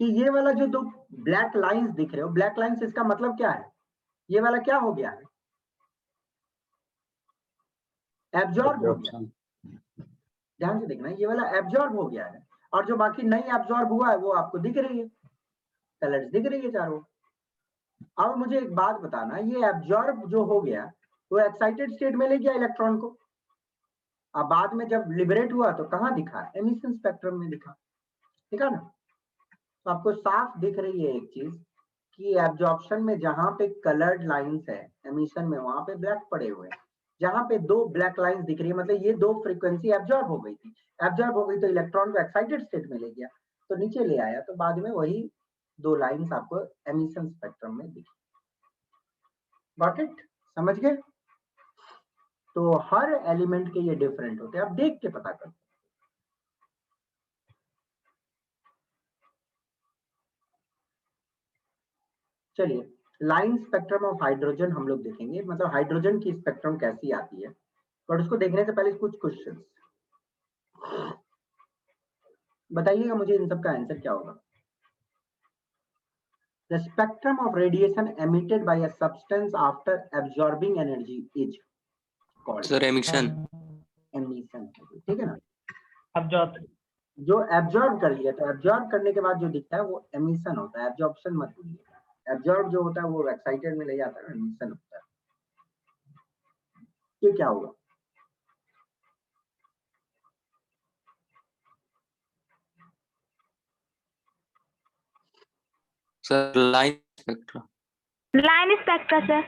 कि ये वाला जो 2 ब्लैक लाइंस दिख रहे हो, ब्लैक लाइंस, इसका मतलब क्या है? ये वाला क्या हो गया है? एब्जॉर्ब हो गया। ध्यान से देखना, ये वाला एब्जॉर्ब हो गया है और जो बाकी नहीं एब्जॉर्ब हुआ है वो आपको दिख रही है, कलर्स दिख रही है चारों। अब मुझे एक बात बताना, ये एब्जॉर्ब जो हो गया वो एक्साइटेड स्टेट में ले गया इलेक्ट्रॉन को, अब बाद में जब लिबरेट हुआ तो कहाँ दिखा, एमिशन स्पेक्ट्रम में दिखा, ठीक है ना। तो आपको साफ दिख रही है एक चीज कि एब्जॉर्प्शन में जहां पे कलर्ड लाइंस है एमिशन में वहां पे ब्लैक पड़े हुए हैं, जहां पे दो ब्लैक लाइंस दिख रही है मतलब ये दो फ्रीक्वेंसी एब्जॉर्ब हो गई थी, एब्जॉर्ब हो गई तो इलेक्ट्रॉन को एक्साइटेड स्टेट में ले गया तो नीचे ले आया, तो बाद में वही दो लाइंस आपको एमिशन स्पेक्ट्रम में दिखी। गॉट इट, समझ गए। तो हर एलिमेंट के ये डिफरेंट होते हैं, आप देख के पता कर। चलिए लाइन स्पेक्ट्रम ऑफ हाइड्रोजन हम लोग देखेंगे, मतलब हाइड्रोजन की स्पेक्ट्रम कैसी आती है, और उसको देखने से पहले कुछ क्वेश्चंस बताइएगा मुझे, इन सब का आंसर क्या होगा। The spectrum of radiation emitted by a substance after absorbing energy is called sir emission. emission, ठीक है ना। Absorb. जो एब्जॉर्ब कर लिया तो एब्जॉर्ब करने के बाद जो दिखता है वो एमिशन होता है, एब्जॉर्प्शन मत भूलिएगा। एब्जॉर्ब जो होता है वो एक्साइटेड में ले जाता है, एमिशन होता है। ये क्या होगा, sir line spectrum. Line spectra, sir.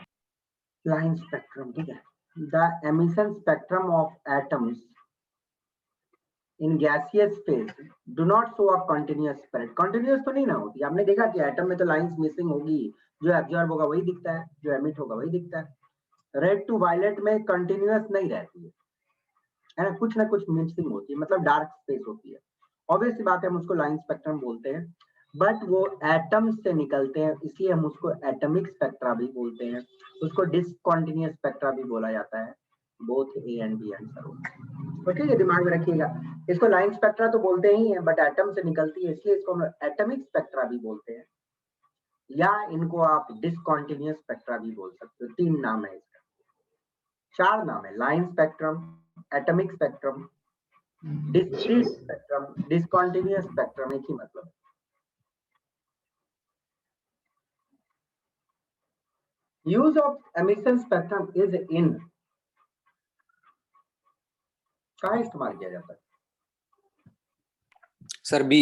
Line spectrum, ठीक है। The emission spectrum of atoms in gaseous phase do not show a continuous spread. Continuous तो नहीं ना होती, आपने देखा कि एटम में तो लाइंस मिसिंग होगी, जो एब्जॉर्ब होगा वही दिखता है, जो एमिट होगा वही दिखता है। रेड टू वायलेट में कंटिन्यूअस नहीं रहती है ना, कुछ ना कुछ मिसिंग होती है, मतलब डार्क स्पेस होती है। ऑब्वियस सी बात है, हम उसको लाइन स्पेक्ट्रम बोलते हैं, बट वो एटम्स से निकलते हैं इसलिए हम उसको एटॉमिक स्पेक्ट्रा भी बोलते हैं, उसको डिसकंटिन्यूअस स्पेक्ट्रा भी बोला जाता है। Both A and B answer होगा, ठीक है, दिमाग में रखिएगा। इसको लाइन स्पेक्ट्रा तो बोलते ही हैं, बट एटम से निकलती है इसलिए इसको हम एटॉमिक स्पेक्ट्रा भी बोलते हैं, या इनको आप डिसकंटिन्यूअस स्पेक्ट्रा भी बोल सकते हो। तीन नाम है इसका, चार नाम है, line spectrum, atomic spectrum, discrete spectrum, discontinuous spectrum, एक ही मतलब। Use of emission spectrum is in, कहाँ इस्तेमाल किया जाता है सर बी।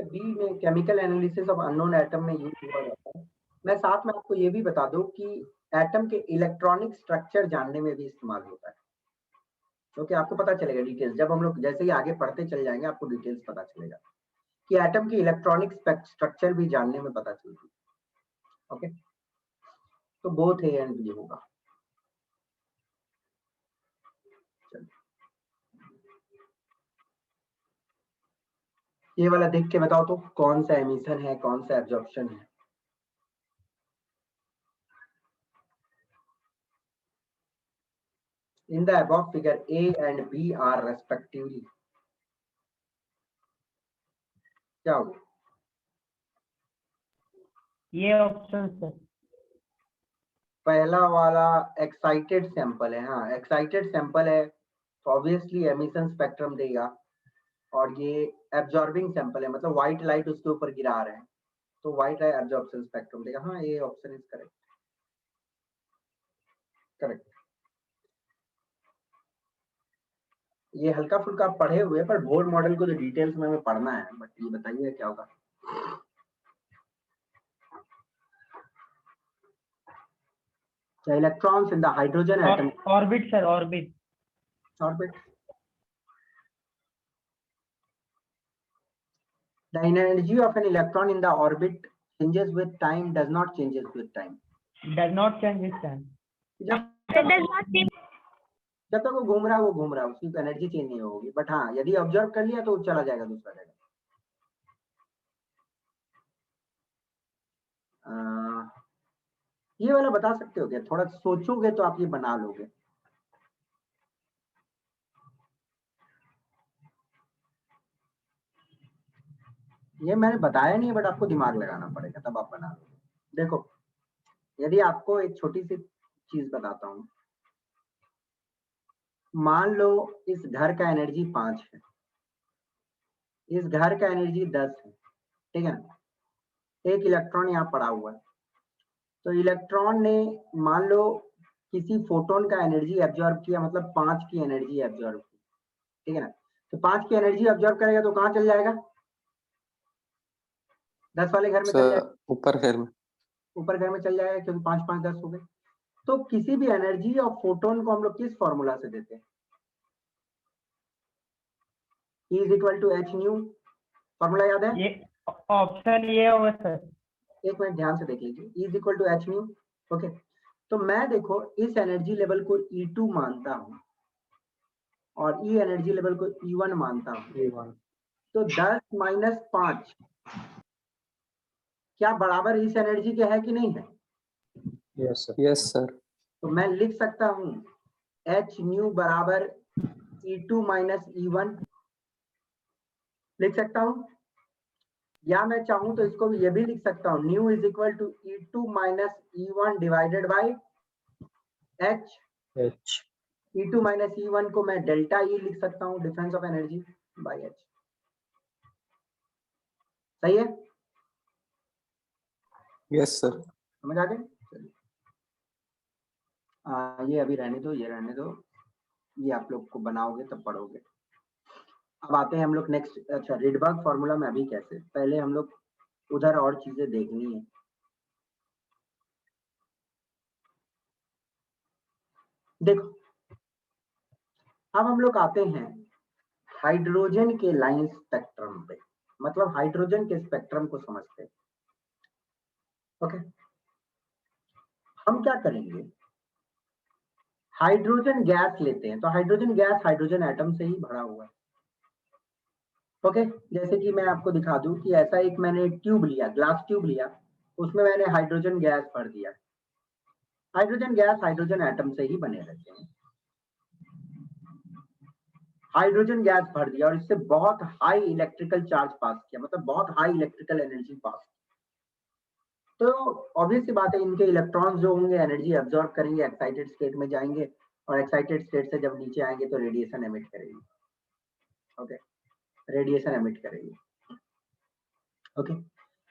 बी में chemical analysis of unknown atom में यूज हुआ जाता है। मैं साथ में आपको ये भी बता दूं कि एटम के इलेक्ट्रॉनिक स्ट्रक्चर जानने में भी इस्तेमाल होता है, क्योंकि आपको पता चलेगा डिटेल्स, जब हम लोग जैसे ही आगे पढ़ते चल जाएंगे आपको डिटेल्स पता चलेगा कि एटम की इलेक्ट्रॉनिक स्ट्रक्चर भी जानने में पता चलती है। ओके, तो बोथ ए एंड बी होगा। ये वाला देख के बताओ तो कौन सा एमिशन है, कौन सा एब्जॉर्प्शन है। In the above figure, A and B are respectively, क्या होगा, ये ऑप्शन सर। पहला वाला एक्साइटेड सैंपल है, हाँ एक्साइटेड सैंपल है तो ऑब्वियसली एमिशन स्पेक्ट्रम देगा, और ये एब्जॉर्बिंग सैंपल है मतलब व्हाइट लाइट उसके ऊपर गिरा रहे हैं तो व्हाइट लाइट एब्जॉर्प्शन स्पेक्ट्रम देगा। हाँ ये ऑप्शन इज करेक्ट, करेक्ट। ये हल्का फुल्का पढ़े हुए, पर बोर्ड मॉडल को जो डिटेल्स में हमें पढ़ना है, बट ये बताइए क्या होगा। The electrons in the hydrogen atom. Orbit sir, orbit. Orbit. The energy of an electron in the orbit changes with time, does not changes with time. Does not change with time. जब तक वो घूम रहा है वो घूम रहा है, उसकी एनर्जी चेंज नहीं होगी, बट हाँ यदि ऑब्जर्व कर लिया तो चला जाएगा दूसरा जगह। ये वाला बता सकते हो क्या, थोड़ा सोचोगे तो आप ये बना लोगे। ये मैंने बताया नहीं है, बट आपको दिमाग लगाना पड़ेगा तब आप बना लोगे। देखो यदि आपको एक छोटी सी चीज बताता हूँ, मान लो इस घर का एनर्जी 5 है, इस घर का एनर्जी 10 है, ठीक है ना। एक इलेक्ट्रॉन यहाँ पड़ा हुआ है, तो इलेक्ट्रॉन ने मान लो किसी फोटोन का एनर्जी एब्जॉर्ब किया मतलब 5 की एनर्जी एब्जॉर्ब की, ठीक है ना। तो 5 की एनर्जी एब्जॉर्ब करेगा तो कहाँ चल जाएगा, 10 वाले घर में चल जाएगा, ऊपर घर में। ऊपर घर में चल जाएगा, क्योंकि 5 5 10 हो गए। तो किसी भी एनर्जी ऑफ फोटोन को हम लोग किस फॉर्मूला से देते हैं, E is equal to h nu, formula याद है? ये ऑप्शन ये होगा सर। एक मिनट ध्यान से देख लीजिए, E is equal to h nu. Okay, तो मैं देखो इस एनर्जी लेवल को E2 मानता हूं और ई एनर्जी लेवल को E1 मानता हूं। E1. तो 10 माइनस 5 क्या बराबर इस एनर्जी के है कि नहीं है? Yes, sir. Yes sir. तो मैं लिख सकता हूं एच न्यू बराबर E2 माइनस E1 लिख सकता हूं, या मैं चाहूं तो इसको ये भी लिख सकता हूं, nu is equal to E2 minus E1 divided by H। H. E2 minus E1 को मैं डेल्टा E लिख सकता हूं, difference of energy by H। सही है, यस सर। समझ आ गए? ये अभी रहने दो, ये रहने दो, ये आप लोग को बनाओगे तब पढ़ोगे। अब आते हैं हम लोग नेक्स्ट। अच्छा, रिडबर्ग फॉर्मूला में अभी कैसे, पहले हम लोग उधर और चीजें देखनी है। देखो अब हम लोग आते हैं हाइड्रोजन के लाइन स्पेक्ट्रम पे, मतलब हाइड्रोजन के स्पेक्ट्रम को समझते हैं। ओके, हम क्या करेंगे, हाइड्रोजन गैस लेते हैं, तो हाइड्रोजन गैस हाइड्रोजन एटम से ही भरा हुआ है। ओके, जैसे कि मैं आपको दिखा दूं कि ऐसा एक मैंने ट्यूब लिया, ग्लास ट्यूब लिया, उसमें मैंने हाइड्रोजन गैस भर दिया। हाइड्रोजन गैस हाइड्रोजन एटम से ही बने रहते हैं। हाइड्रोजन गैस भर दिया और इससे बहुत हाई इलेक्ट्रिकल चार्ज पास किया, मतलब बहुत हाई इलेक्ट्रिकल एनर्जी पास। तो ऑब्वियस सी बात है, इनके इलेक्ट्रॉन्स जो होंगे एनर्जी एब्जॉर्ब करेंगे, एक्साइटेड स्टेट में जाएंगे और एक्साइटेड स्टेट से जब नीचे आएंगे तो रेडिएशन एमिट करेंगे। ओके, रेडिएशन एमिट करेंगे। ओके,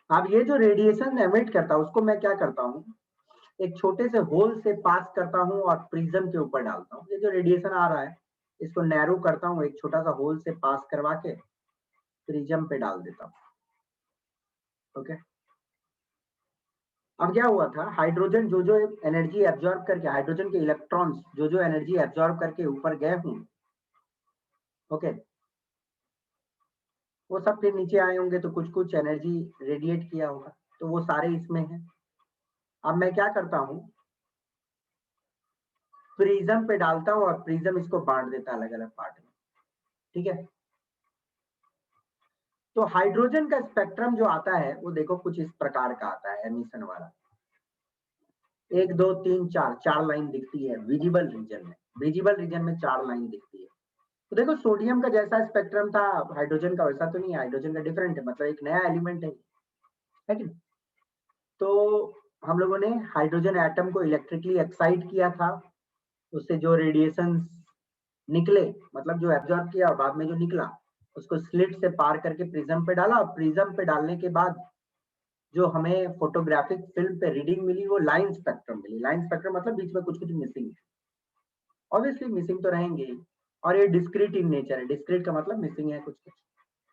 अब ये जो रेडिएशन एमिट करता है उसको मैं क्या करता हूँ, एक छोटे से होल से पास करता हूँ और प्रिज्म के ऊपर डालता हूँ। ये जो रेडिएशन आ रहा है इसको नैरो करता हूँ, एक छोटा सा होल से पास करवा के प्रिज्म पे डाल देता हूँ। ओके, अब क्या हुआ था, हाइड्रोजन जो जो एनर्जी एब्जॉर्ब करके, हाइड्रोजन के इलेक्ट्रॉन्स जो जो एनर्जी एब्जॉर्ब करके ऊपर गए हूँ, ओके, वो सब फिर नीचे आए होंगे तो कुछ कुछ एनर्जी रेडिएट किया होगा, तो वो सारे इसमें हैं। अब मैं क्या करता हूँ, प्रिज्म पे डालता हूँ और प्रिज्म इसको बांट देता है अलग अलग पार्ट में। ठीक है, तो हाइड्रोजन का स्पेक्ट्रम जो आता है वो देखो कुछ इस प्रकार का आता है, एमिशन वाला 1 2 3 4 4 लाइन दिखती है विजिबल रीजन में। विजिबल रीजन में 4 लाइन दिखती है। तो देखो सोडियम का जैसा स्पेक्ट्रम था हाइड्रोजन का वैसा तो नहीं है, हाइड्रोजन का डिफरेंट है, मतलब एक नया एलिमेंट है कि नहीं? तो हम लोगों ने हाइड्रोजन एटम को इलेक्ट्रिकली एक्साइट किया था, उससे जो रेडिएशन निकले, मतलब जो एब्जॉर्ब किया और बाद में जो निकला उसको स्लिट से पार करके प्रिज्म पे डाला, और प्रिज्म पे डालने के बाद जो हमें फोटोग्राफिक फिल्म पे रीडिंग मिली वो लाइन स्पेक्ट्रम मिली। लाइन स्पेक्ट्रम मतलब बीच में कुछ कुछ मिसिंग है, ऑब्वियसली मिसिंग तो रहेंगे ही, और ये डिस्क्रीट इन नेचर है। डिस्क्रीट का मतलब मिसिंग है कुछ कुछ।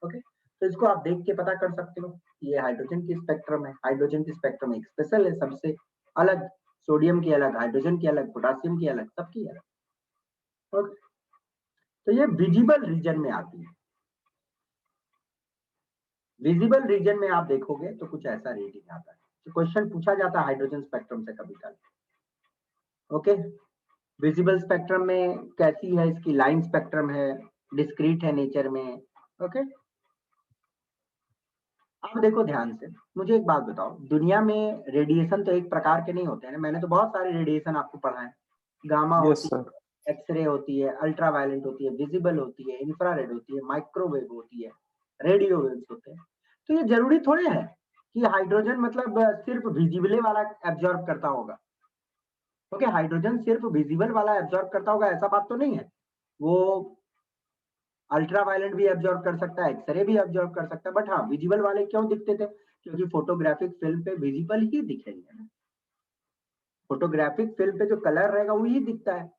ओके, तो इसको आप देख के पता कर सकते हो ये हाइड्रोजन की स्पेक्ट्रम है। हाइड्रोजन की स्पेक्ट्रम एक स्पेशल है, सबसे अलग, सोडियम की अलग, हाइड्रोजन की अलग, पोटासियम की अलग, सबकी अलग। ओके, तो ये विजिबल रीजन में आती है। विजिबल रीजन में आप देखोगे तो कुछ ऐसा रीडिंग आता है। तो क्वेश्चन पूछा जाता है हाइड्रोजन स्पेक्ट्रम से कभी कभी। ओके, विजिबल स्पेक्ट्रम में कैसी है, इसकी लाइन स्पेक्ट्रम है, डिस्क्रीट है नेचर में। ओके, अब देखो ध्यान से, मुझे एक बात बताओ, दुनिया में रेडिएशन तो एक प्रकार के नहीं होते हैं, मैंने तो बहुत सारे रेडिएशन आपको पढ़ा है। गामा यस होती है, सर। एक्सरे होती है, अल्ट्रावायलेट होती है, विजिबल होती है, इंफ्रारेड होती है, माइक्रोवेव होती है, रेडियो वेव्स होते हैं। तो ये जरूरी थोड़े है कि हाइड्रोजन मतलब सिर्फ विजिबल वाला एब्जॉर्ब करता होगा। ओके, हाइड्रोजन सिर्फ विजिबल वाला एब्जॉर्ब करता होगा ऐसा बात तो नहीं है, वो अल्ट्रावायलेट भी एब्जॉर्ब कर सकता है, एक्सरे भी एब्जॉर्ब कर सकता है, बट हाँ विजिबल वाले क्यों दिखते थे, क्योंकि फोटोग्राफिक फिल्म पे विजिबल ही दिखेंगे ना। फोटोग्राफिक फिल्म पे जो कलर रहेगा वही दिखता है।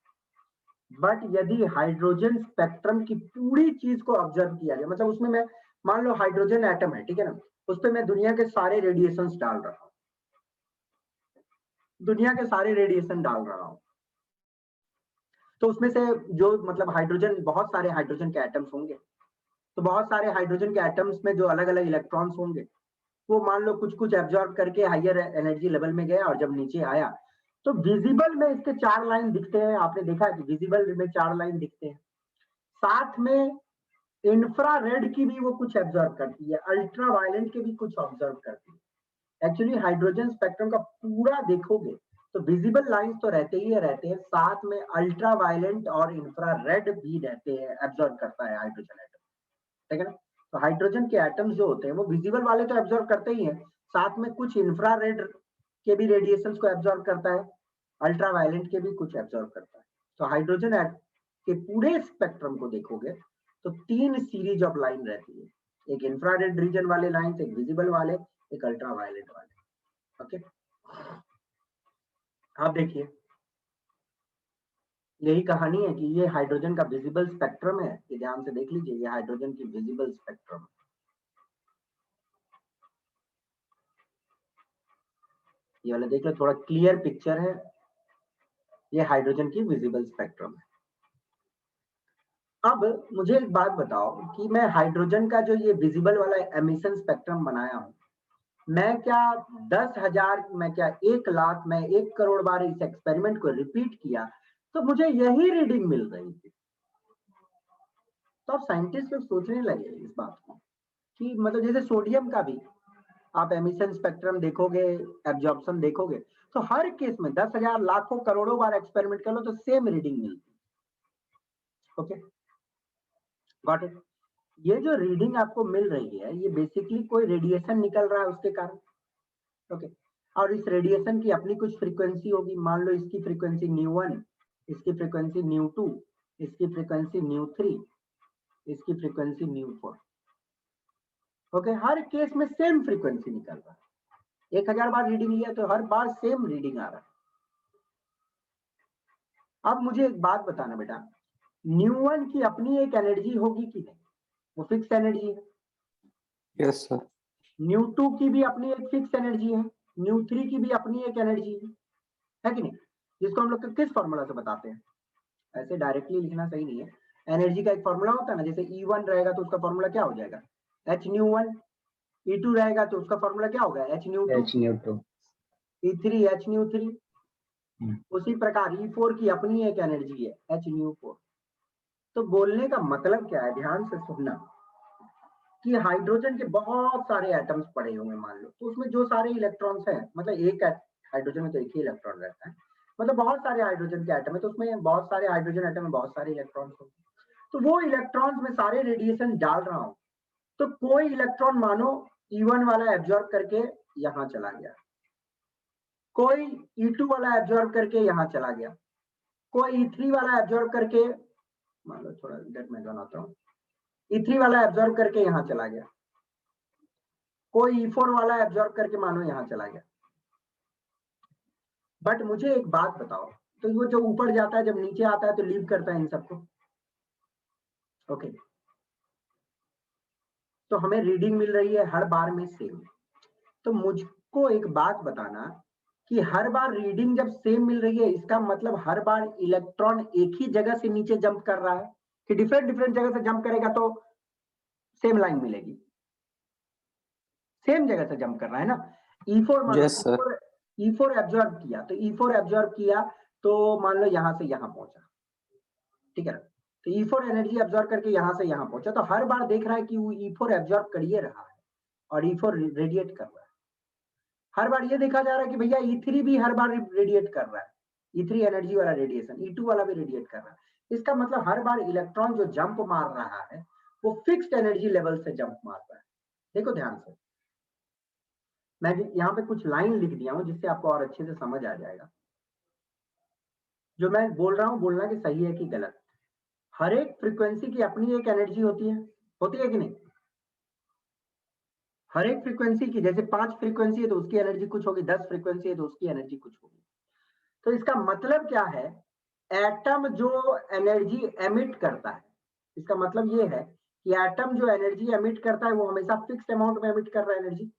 बट यदि हाइड्रोजन स्पेक्ट्रम की पूरी चीज को ऑब्जर्व किया जाए, मतलब उसमें मैं मान लो हाइड्रोजन एटम है, ठीक है ना, उस पर मैं दुनिया के सारे रेडिएशंस डाल रहा हूँ, दुनिया के सारे रेडिएशन डाल रहा हूँ, तो उसमें से जो मतलब हाइड्रोजन, बहुत सारे हाइड्रोजन के एटम्स होंगे, तो बहुत सारे हाइड्रोजन के एटम्स में जो अलग अलग इलेक्ट्रॉन्स होंगे, वो मान लो कुछ कुछ एब्जॉर्ब करके हायर एनर्जी लेवल में गया, और जब नीचे आया तो विजिबल में इसके 4 लाइन दिखते हैं। आपने देखा है कि विजिबल में 4 लाइन दिखते हैं। साथ में इंफ्रारेड की भी वो कुछ एब्जॉर्ब करती है, अल्ट्रा वायलेट के भी कुछ ऑब्जर्व करती है। एक्चुअली हाइड्रोजन स्पेक्ट्रम का पूरा देखोगे तो विजिबल लाइंस तो रहते ही रहते हैं, साथ में अल्ट्रा वायलेट और इंफ्रारेड भी रहते हैं, एब्जॉर्ब करता है हाइड्रोजन एटम, ठीक है ना। तो हाइड्रोजन के एटम्स जो होते हैं वो विजिबल वाले तो एब्जॉर्ब करते ही हैं, साथ में कुछ इंफ्रारेड के भी रेडिएशंस को एब्जॉर्ब करता है, अल्ट्रा वायलेट के भी कुछ एब्जॉर्ब करता है। तो हाइड्रोजन के पूरे स्पेक्ट्रम को देखोगे तो 3 सीरीज ऑफ लाइन रहती है, एक इंफ्रारेड रीजन वाले लाइन, एक विजिबल वाले, एक अल्ट्रा वायलेट वाले। ओके, आप देखिए यही कहानी है कि ये हाइड्रोजन का विजिबल स्पेक्ट्रम है, ये ध्यान से देख लीजिए, ये हाइड्रोजन की विजिबल स्पेक्ट्रम, ये वाला देख लो, थोड़ा क्लियर पिक्चर है, ये हाइड्रोजन की विजिबल स्पेक्ट्रम है। अब मुझे एक बात बताओ कि मैं हाइड्रोजन का जो ये विजिबल वाला एमिशन स्पेक्ट्रम बनाया हूं, मैं क्या 10,000, मैं क्या 1,00,000, मैं 1 करोड़ बार इस एक्सपेरिमेंट को रिपीट किया तो मुझे यही रीडिंग मिल रही थी। तो अब साइंटिस्ट लोग सोचने लगे इस बात को कि मतलब जैसे सोडियम का भी आप एमिशन स्पेक्ट्रम देखोगे, एब्जॉर्प्शन देखोगे, तो हर केस में 10,000 लाखों करोड़ों बार एक्सपेरिमेंट कर लो तो सेम रीडिंग मिलती है। Okay, got it. ये जो रीडिंग आपको मिल रही है ये बेसिकली कोई रेडिएशन निकल रहा है उसके कारण। ओके, और इस रेडिएशन की अपनी कुछ फ्रीक्वेंसी होगी, मान लो इसकी फ्रीक्वेंसी ν1, इसकी फ्रीक्वेंसी ν2, इसकी फ्रीक्वेंसी ν3, इसकी फ्रीक्वेंसी ν4। ओके, हर केस में सेम फ्रीक्वेंसी निकल रहा है। 1,000 बार रीडिंग लिया तो हर बार सेम रीडिंग आ रहा है। अब मुझे एक बात बताना बेटा, ν1 की अपनी एक एनर्जी होगी कि नहीं, वो फिक्स एनर्जी है। Yes sir. ν2 की भी अपनी एक फिक्स एनर्जी है, ν3 की भी अपनी एक एनर्जी है कि नहीं, जिसको हम लोग किस फॉर्मूला से बताते हैं, ऐसे डायरेक्टली लिखना सही नहीं है, एनर्जी का एक फॉर्मूला होता है ना, जैसे E1 रहेगा तो उसका फॉर्मूला क्या हो जाएगा, hν1, E2 रहेगा तो उसका फॉर्मूला क्या होगा, hν2, E3 hν3, उसी प्रकार E4 की अपनी एक एनर्जी है hν4। तो बोलने का मतलब क्या है, ध्यान से सुनना, कि हाइड्रोजन के बहुत सारे एटम्स पड़े होंगे मान लो, तो उसमें जो सारे इलेक्ट्रॉन्स हैं, मतलब एक हाइड्रोजन में तो एक ही इलेक्ट्रॉन रहता है, मतलब बहुत सारे हाइड्रोजन के एटम है, तो उसमें बहुत सारे हाइड्रोजन एटम में बहुत सारे इलेक्ट्रॉन्स होंगे, तो वो इलेक्ट्रॉन्स में सारे रेडिएशन डाल रहा हूं, तो कोई इलेक्ट्रॉन मानो E1 वाला एब्जॉर्ब करके यहां चला गया, कोई E2 वाला एब्जॉर्ब करके यहां चला गया, कोई E3 वाला एब्जॉर्ब करके, मान लो थोड़ा इधर मैं बनाता हूँ, E3 वाला एब्जॉर्ब करके यहां चला गया, कोई E4 वाला एब्जॉर्ब करके मानो यहां चला गया। बट मुझे एक बात बताओ, तो वो जो ऊपर जाता है जब नीचे आता है तो लीव करता है इन सबको। ओके, तो हमें रीडिंग मिल रही है हर बार में सेम। तो मुझको एक बात बताना कि हर बार रीडिंग जब सेम मिल रही है, इसका मतलब हर बार इलेक्ट्रॉन एक ही जगह से नीचे जंप कर रहा है कि डिफरेंट डिफरेंट जगह से जंप करेगा तो सेम लाइन मिलेगी, सेम जगह से जंप कर रहा है ना। E4 मान लो, यस सर। E4 एब्जॉर्ब किया, तो E4 एब्जॉर्ब किया तो मान लो यहां से यहां पहुंचा, ठीक है ना, तो E4 एनर्जी एब्जॉर्ब करके यहां से यहां पहुंचा, तो हर बार देख रहा है कि वो E4 एब्जॉर्ब कर ही रहा है और E4 रेडिएट कर रहा है। हर बार ये देखा जा रहा है कि भैया E3 भी हर बार रेडिएट कर रहा है, E3 एनर्जी वाला रेडिएशन, E2 वाला भी रेडिएट कर रहा है। इसका मतलब हर बार इलेक्ट्रॉन जो जंप मार रहा है वो फिक्स्ड एनर्जी लेवल से जंप मार रहा है। देखो ध्यान से, मैं यहाँ पे कुछ लाइन लिख दिया हूँ जिससे आपको और अच्छे से समझ आ जाएगा। जो मैं बोल रहा हूँ बोलना कि सही है कि गलत। हर एक फ्रीक्वेंसी की अपनी एक एनर्जी होती है कि नहीं। हर एक फ्रीक्वेंसी की, जैसे 5 फ्रीक्वेंसी है तो उसकी एनर्जी कुछ होगी, 10 फ्रीक्वेंसी है तो उसकी एनर्जी कुछ होगी। तो इसका मतलब क्या है, एटम जो एनर्जी एमिट करता है, इसका मतलब ये है कि एटम जो एनर्जी एमिट करता है वो हमेशा फिक्स्ड अमाउंट में एमिट कर रहा है, एनर्जी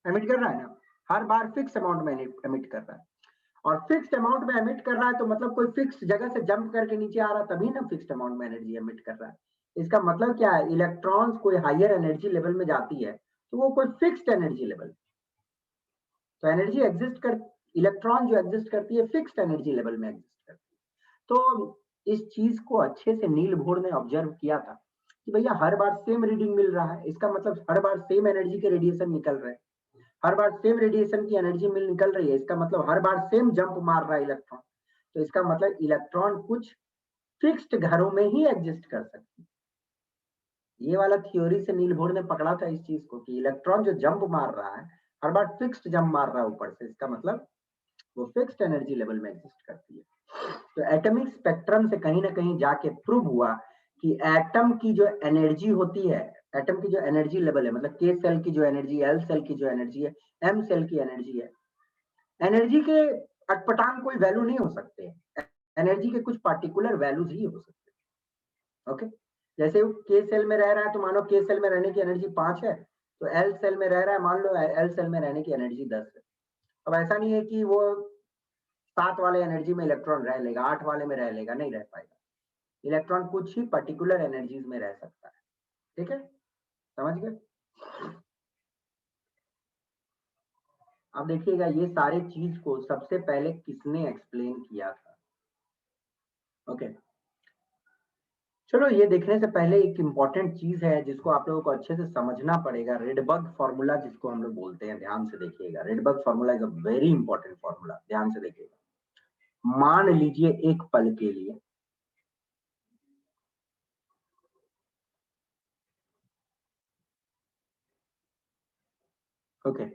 एमिट कर रहा है ना, हर बार फिक्स अमाउंट में एमिट कर रहा है। और फिक्स्ड अमाउंट में एमिट कर रहा है तो मतलब कोई फिक्स जगह से जंप करके नीचे आ रहा है तभी ना फिक्स्ड अमाउंट में एनर्जी एमिट कर रहा है। इसका मतलब क्या है, इलेक्ट्रॉन्स कोई हायर एनर्जी लेवल में जाती है तो वो कोई फिक्स्ड एनर्जी लेवल, तो एनर्जी एग्जिस्ट कर, इलेक्ट्रॉन जो एग्जिस्ट करती है फिक्स्ड एनर्जी लेवल में एग्जिस्ट करती है। तो इस चीज को अच्छे से नील बोर ने ऑब्जर्व किया था कि भैया हर बार सेम रीडिंग मिल रहा है, इसका मतलब हर बार सेम एनर्जी के रेडिएशन निकल रहे हैं, हर बार सेम रेडिएशन की एनर्जी मिल निकल रही है, इसका मतलब हर बार सेम जंप मार रहा है इलेक्ट्रॉन, तो इसका मतलब इलेक्ट्रॉन कुछ फिक्स्ड घरों में ही एग्जिस्ट कर सकती है। ये वाला थ्योरी से नील बोर ने पकड़ा था इस चीज को कि इलेक्ट्रॉन जो जंप मार रहा है हर बार फिक्स्ड जंप मार रहा है ऊपर से, इसका मतलब वो फिक्स्ड एनर्जी लेवल में एग्जिस्ट करती है। तो एटॉमिक स्पेक्ट्रम से कहीं ना कहीं जाके प्रूव हुआ कि एटम की जो एनर्जी होती है, एटम की जो एनर्जी लेवल है, मतलब के सेल की जो एनर्जी, एल सेल की जो एनर्जी है, एम सेल की एनर्जी है, एनर्जी के अटपटांग कोई वैल्यू नहीं हो सकते, एनर्जी के कुछ पार्टिकुलर वैल्यूज ही हो सकते हैं। ओके, जैसे के सेल में रह रहा है तो मानो के सेल में रहने की एनर्जी 5 है, तो एल सेल में रह रहा है, मान लो एल सेल में रहने की एनर्जी 10 है। अब ऐसा नहीं है कि वो 7 वाले एनर्जी में इलेक्ट्रॉन रह लेगा, 8 वाले में रह लेगा, नहीं रह पाएगा। इलेक्ट्रॉन कुछ ही पर्टिकुलर एनर्जीज में रह सकता है। ठीक है, समझ गए? अब देखिएगा ये सारे चीज को सबसे पहले किसने एक्सप्लेन किया था। ओके, चलो ये देखने से पहले एक इंपॉर्टेंट चीज है जिसको आप लोगों को अच्छे से समझना पड़ेगा, रेडबर्ग फॉर्मूला जिसको हम लोग बोलते हैं। ध्यान से देखिएगा, Rydberg formula is a very important formula, ध्यान से देखिएगा। मान लीजिए एक पल के लिए okay,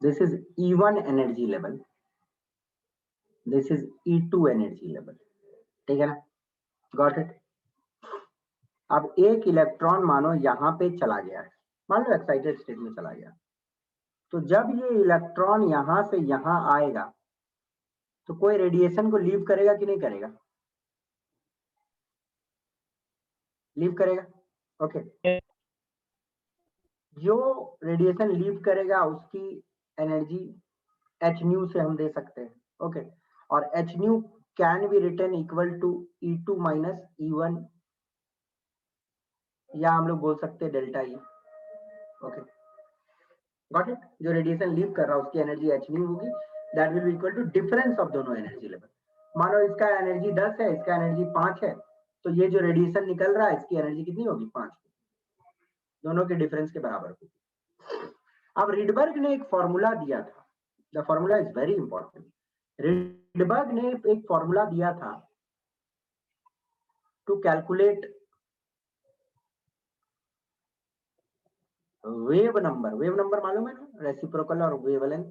this is E1 energy level, this is E2 energy level, ठीक है ना, गॉट इट। अब एक इलेक्ट्रॉन मानो यहाँ पे चला गया है, मान लो एक्साइटेड स्टेट में चला गया, तो जब ये इलेक्ट्रॉन यहाँ से यहाँ आएगा तो कोई रेडिएशन को लीव करेगा कि नहीं करेगा? लीव करेगा। ओके, जो रेडिएशन लीव करेगा उसकी एनर्जी एच न्यू से हम दे सकते हैं। ओके, और h nu can be written equal to E2 minus E1, या हम लोग बोल सकते हैं delta E. Okay, got it. जो रेडिएशन लीव कर रहा है उसकी एनर्जी एच न्यू होगी, that will be equal to difference of दोनों एनर्जी लेवल। मानो इसका एनर्जी 10 है, इसका एनर्जी 5 है, तो ये जो रेडिएशन निकल रहा है इसकी एनर्जी कितनी होगी? 5, दोनों के डिफरेंस के बराबर होगी। अब रिडबर्ग ने एक फॉर्मूला दिया था, the formula is very important. Rydberg ने एक फॉर्मूला दिया था to calculate wave number. Wave number मालूम है ना, रेसिप्रोकल और wavelength.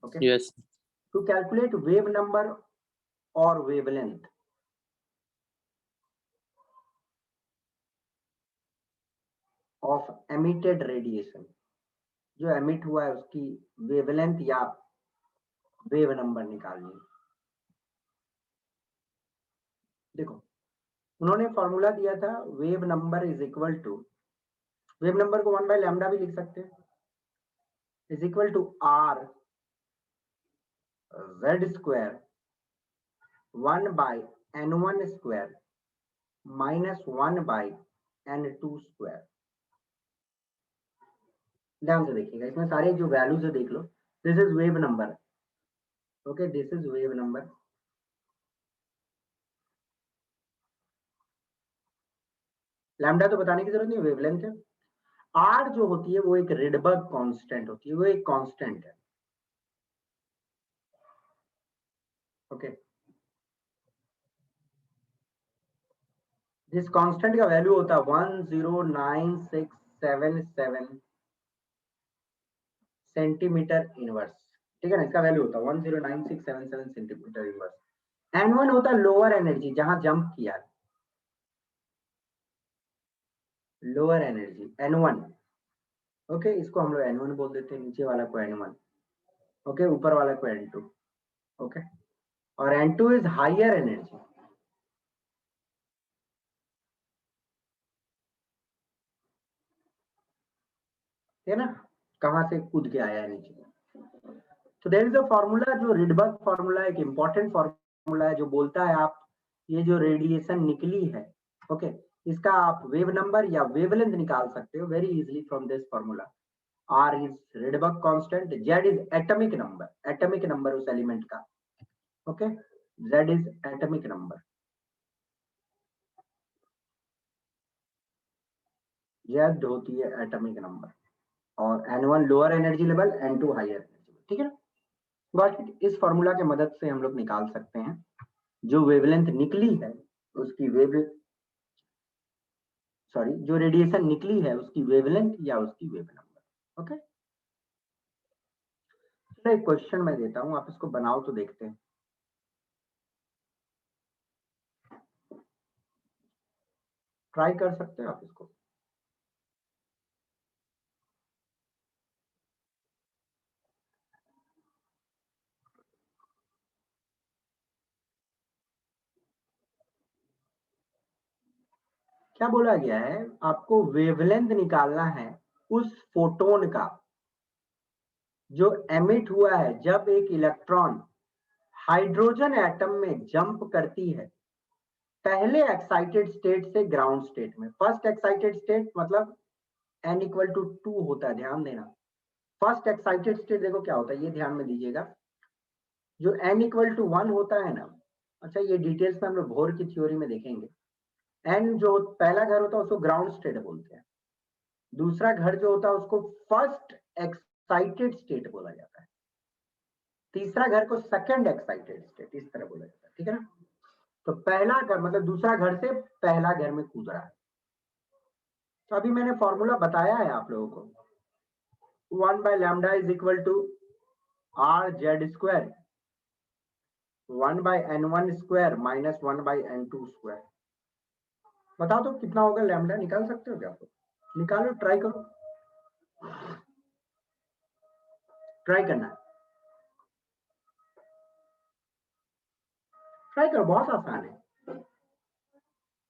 Okay, Yes. To calculate wave number और वेवलेंथ ऑफ एमिटेड रेडिएशन, जो एमिट हुआ है उसकी वेवलेंथ या वेव नंबर निकालनी। देखो, उन्होंने फॉर्मूला दिया था wave number is equal to, wave number को 1 बाय लैम्डा भी लिख सकते हैं, is equal to R Z square 1 by N1 square minus 1 by N2 square. ध्यान से देखिएगा, इसमें सारे जो वैल्यूज है देख लो। This is wave number, okay, this is wave number, lambda तो बताने की जरूरत नहीं, वेवलेंथ है। आर जो होती है वो एक रिडबर्ग कांस्टेंट होती है, वो एक कांस्टेंट है। ओके, जिस कांस्टेंट का वैल्यू होता है 109,677 सेंटीमीटर इनवर्स, ठीक है ना, इसका वैल्यू होता है 109,677 सेंटीमीटर इनवर्स। N1 होता है लोअर एनर्जी, जहां जंप किया, लोअर एनर्जी N1। ओके, इसको हम लोग N1 बोल देते हैं, नीचे वाला को N1। ओके, ऊपर वाला को N2, ओके, और N2 इज हायर एनर्जी, है ना, कहां से कूद के आया है नीचे। तो देयर इज अ फॉर्मूला, जो रिडबर्ग फॉर्मूला, एक इंपॉर्टेंट फॉर्मूला है, जो बोलता है आप ये जो रेडिएशन निकली है, ओके, इसका आप वेव नंबर या वेवलेंथ निकाल सकते हो very easily from this formula. R is Rydberg constant, Z is atomic number उस एलिमेंट का, okay, Z is atomic number, Z होती है एटॉमिक नंबर, और N1 lower energy level, N2 higher energy level, ठीक है ना। Got it. इस फॉर्मूला की मदद से हम लोग निकाल सकते हैं जो वेवलेंथ निकली है उसकी जो रेडिएशन निकली है उसकी वेवलेंथ या उसकी वेव नंबर, ओके। चलो एक क्वेश्चन मैं देता हूं, आप इसको बनाओ तो देखते हैं। ट्राई कर सकते हैं आप इसको। क्या बोला गया है, आपको वेवलेंथ निकालना है उस फोटोन का जो एमिट हुआ है जब एक इलेक्ट्रॉन हाइड्रोजन एटम में जंप करती है पहले एक्साइटेड स्टेट से ग्राउंड स्टेट में। फर्स्ट एक्साइटेड स्टेट मतलब n इक्वल टू 2 होता है, ध्यान देना। फर्स्ट एक्साइटेड स्टेट देखो क्या होता है, ये ध्यान में दीजिएगा, जो n इक्वल टू 1 होता है ना, अच्छा ये डिटेल्स में हम लोग बोर की थ्योरी में देखेंगे। n जो पहला घर होता है उसको ग्राउंड स्टेट बोलते हैं, दूसरा घर जो होता है उसको फर्स्ट एक्साइटेड स्टेट बोला जाता है, तीसरा घर को सेकंड एक्साइटेड स्टेट, इस तरह बोला जाता है, ठीक है ना। तो पहला घर मतलब दूसरा घर से पहला घर में कूद रहा है। तो अभी मैंने फॉर्मूला बताया है आप लोगों को, 1 by lambda is equal to RZ square, 1 by N1 square minus 1 by N2 square। बताओ तो कितना होगा लैम्डा, निकाल सकते हो क्या आप? निकालो, ट्राई करो, ट्राई करना है, ट्राई करो, बहुत आसान है।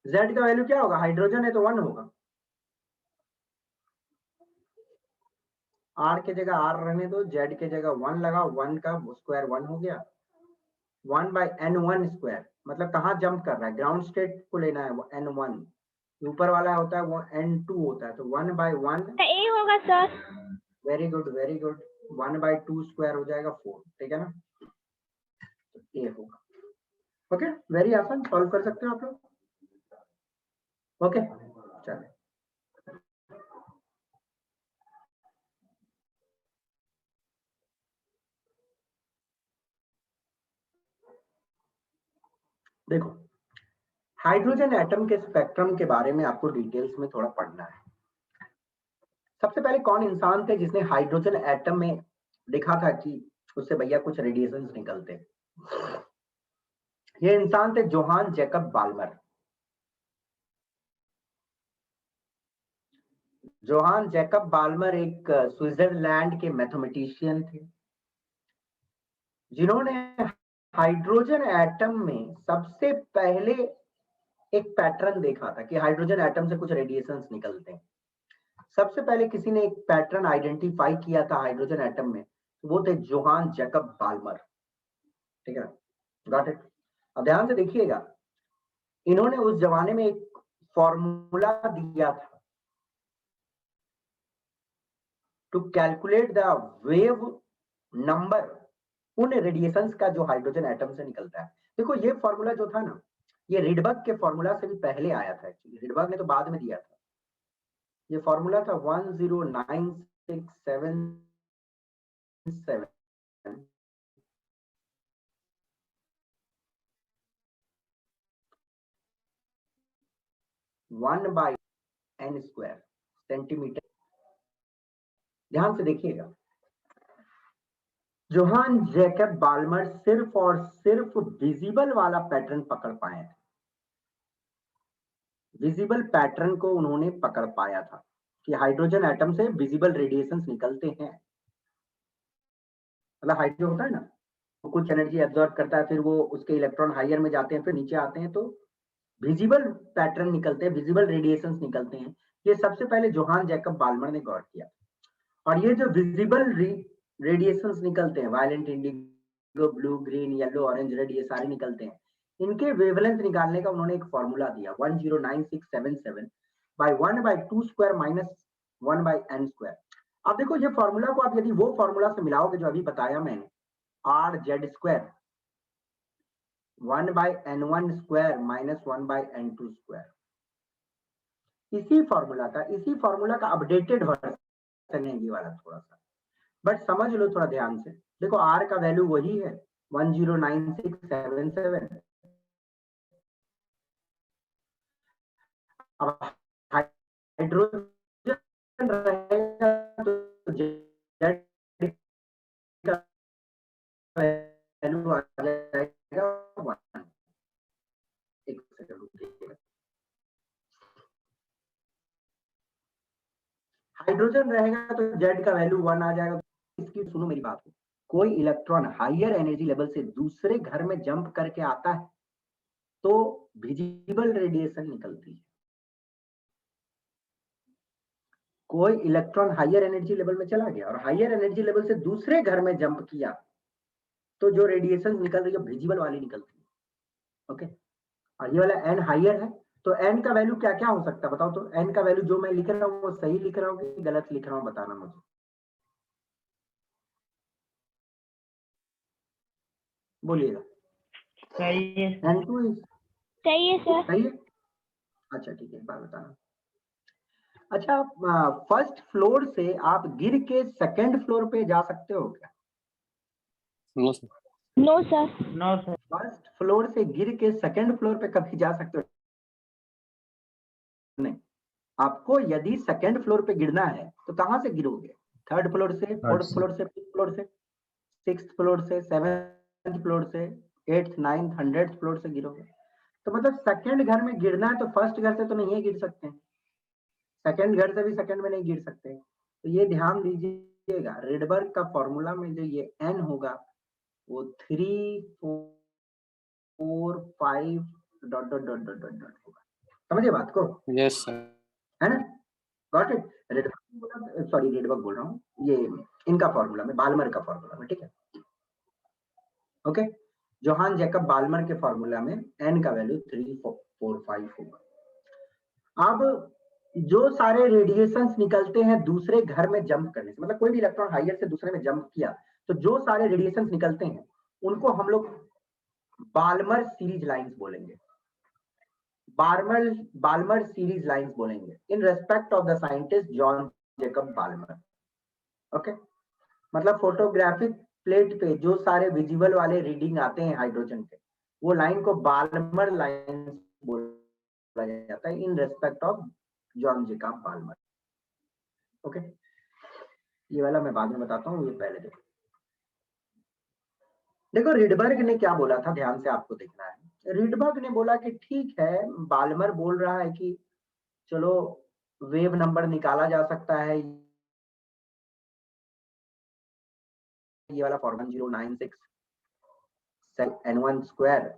Z का वैल्यू क्या होगा, हाइड्रोजन है तो 1 होगा, R के जगह R रहने दो, Z के जगह 1 लगाओ, 1 का स्क्वायर 1 हो गया, 1 by N1 स्क्वायर, मतलब कहाँ जंप कर रहा है, ग्राउंड स्टेट को लेना है, वो N1, ऊपर वाला होता है वो N2 होता है, तो 1 by 1 ए होगा sir. Very good very good, 1 by 2 square हो जाएगा 4, ठीक है ना, तो ए होगा, ओके। वेरी आसान, सॉल्व कर सकते हो आप लोग, ओके। चलिए देखो, हाइड्रोजन एटम के स्पेक्ट्रम के बारे में आपको डिटेल्स में थोड़ा पढ़ना है। सबसे पहले कौन इंसान थे जिसने हाइड्रोजन एटम में देखा था कि उससे भैया कुछ रेडिएशंस निकलते हैं? ये इंसान थे Johann Jakob Balmer. Johann Jakob Balmer एक स्विट्जरलैंड के मैथमेटिशियन थे जिन्होंने हाइड्रोजन एटम में सबसे पहले एक पैटर्न देखा था कि हाइड्रोजन एटम से कुछ रेडिएशंस निकलते हैं। सबसे पहले किसी ने एक पैटर्न आइडेंटिफाई किया था हाइड्रोजन एटम में, वो थे जोहान जैकब बाल्मर, ठीक है, गॉट इट। अब ध्यान से देखिएगा, इन्होंने उस जमाने में एक फॉर्मूला दिया था to calculate the wave number उन रेडिएशंस का जो हाइड्रोजन एटम से निकलता है। देखो ये फॉर्मूला जो था ना, ये रिडबर्ग के फॉर्मूला से भी पहले आया था, एक्चुअली रिडबर्ग ने तो बाद में दिया था। ये फॉर्मूला था 109677 1 by n स्क्वायर सेंटीमीटर। ध्यान से देखिएगा, जोहान जैकब बाल्मर सिर्फ और सिर्फ विजिबल वाला पैटर्न पकड़ पाए थे, विजिबल पैटर्न को उन्होंने पकड़ पाया था कि हाइड्रोजन एटम से विजिबल रेडिएशंस निकलते हैं। मतलब हाइड्रो होता है ना, वो कुछ एनर्जी एब्जॉर्ब करता है, फिर वो उसके इलेक्ट्रॉन हायर में जाते हैं, फिर नीचे आते हैं, तो विजिबल पैटर्न निकलते हैं, विजिबल रेडिएशंस निकलते हैं। ये सबसे पहले जोहान जैकब बाल्मर ने गौर किया। और ये जो विजिबल रेडिएशंस निकलते हैं, violent, Indigo, blue, green, yellow, orange, red, ये सारे निकलते हैं, इनके वेवलेंथ निकालने का उन्होंने एक फॉर्मूला दिया 109677 बाय 1/2 स्क्वायर माइनस 1/n²। अब देखो ये फॉर्मूला को आप यदि वो फॉर्मूला से मिलाओगे जो अभी बताया मैंने, RZ² 1/n1² माइनस 1/n2², इसी फॉर्मूला का अपडेटेड वर्जन है ये वाला थोड़ा सा, बट समझ लो थोड़ा ध्यान से। देखो R का वैल्यू वही है 109677। अब हाइड्रोजन रहेगा तो Z का वैल्यू आ जाएगा 1। एक सेकंड रुकिए। हाइड्रोजन रहेगा तो Z का वैल्यू 1 आ जाएगा। इसकी सुनो मेरी बात को, कोई इलेक्ट्रॉन हायर एनर्जी लेवल से दूसरे घर में जंप करके आता है तो विजिबल रेडिएशन निकलती है। कोई इलेक्ट्रॉन हायर एनर्जी लेवल में चला गया और हायर एनर्जी लेवल से दूसरे घर में जंप किया तो जो रेडिएशन निकल रही है विजिबल वाली निकलती है। ओके, और ये वाला n हायर है तो n का वैल्यू क्या क्या हो सकता है बताओ तो। n का वैल्यू जो मैं लिख रहा हूँ वो सही लिख रहा हूँ कि गलत लिख रहा हूँ, बताना मुझे, बोलिएगा। सही है n2 सही है सर। सही है। अच्छा ठीक है, एक बार बताना। अच्छा, फर्स्ट फ्लोर से आप गिर के सेकंड फ्लोर पे जा सकते हो क्या? No sir. No sir. No sir. First floor से गिर के सेकंड फ्लोर पे कभी जा सकते हो? नहीं। आपको यदि सेकंड फ्लोर पे गिरना है तो कहां से गिरोगे? थर्ड फ्लोर से, फोर्थ फ्लोर से, फिफ्थ फ्लोर से, सिक्स्थ फ्लोर से, सेवेंथ फ्लोर से, एट्थ, नाइन्थ, 100th फ्लोर से गिरोगे। तो मतलब सेकंड घर में गिरना है तो फर्स्ट घर से तो नहीं गिर सकते, सेकंड घर से भी सेकंड में नहीं गिर सकते। तो ये ध्यान दीजिएगा, रेडबर्ग का फॉर्मूला में जो ये n होगा वो 3, 4, 5 ... होगा। समझिए बात को, यस सर। है ना? Got it. रेडबर्ग बोल रहा हूँ, ये इनका फॉर्मूला में, बाल्मर का फॉर्मूला में, ठीक है। ओके, जोहान जैकब बाल्मर के फॉर्मूला में n का वैल्यू 3, 4, 5 होगा। अब जो सारे रेडिएशंस निकलते हैं दूसरे घर में जंप करने से, मतलब कोई भी इलेक्ट्रॉन हायर से दूसरे में जंप किया तो जो सारे रेडिएशंस निकलते हैं उनको हम लोग बाल्मर सीरीज लाइंस बोलेंगे। बाल्मर सीरीज लाइंस बोलेंगे in respect of the scientist John Jacob Balmer. Okay, मतलब फोटोग्राफिक प्लेट पे जो सारे विजिबल वाले रीडिंग आते हैं हाइड्रोजन के, वो लाइन को बाल्मर लाइन बोला जाता है in respect of John Jacob Balmer. Okay, ये वाला मैं बाद में बताता हूँ, ये पहले देखो। देखो रिडबर्ग ने क्या बोला था, ध्यान से आपको देखना है। रिडबर्ग ने बोला कि ठीक है, बाल्मर बोल रहा है कि चलो वेव नंबर निकाला जा सकता है, ये वाला फॉर्मूला 1096 n1²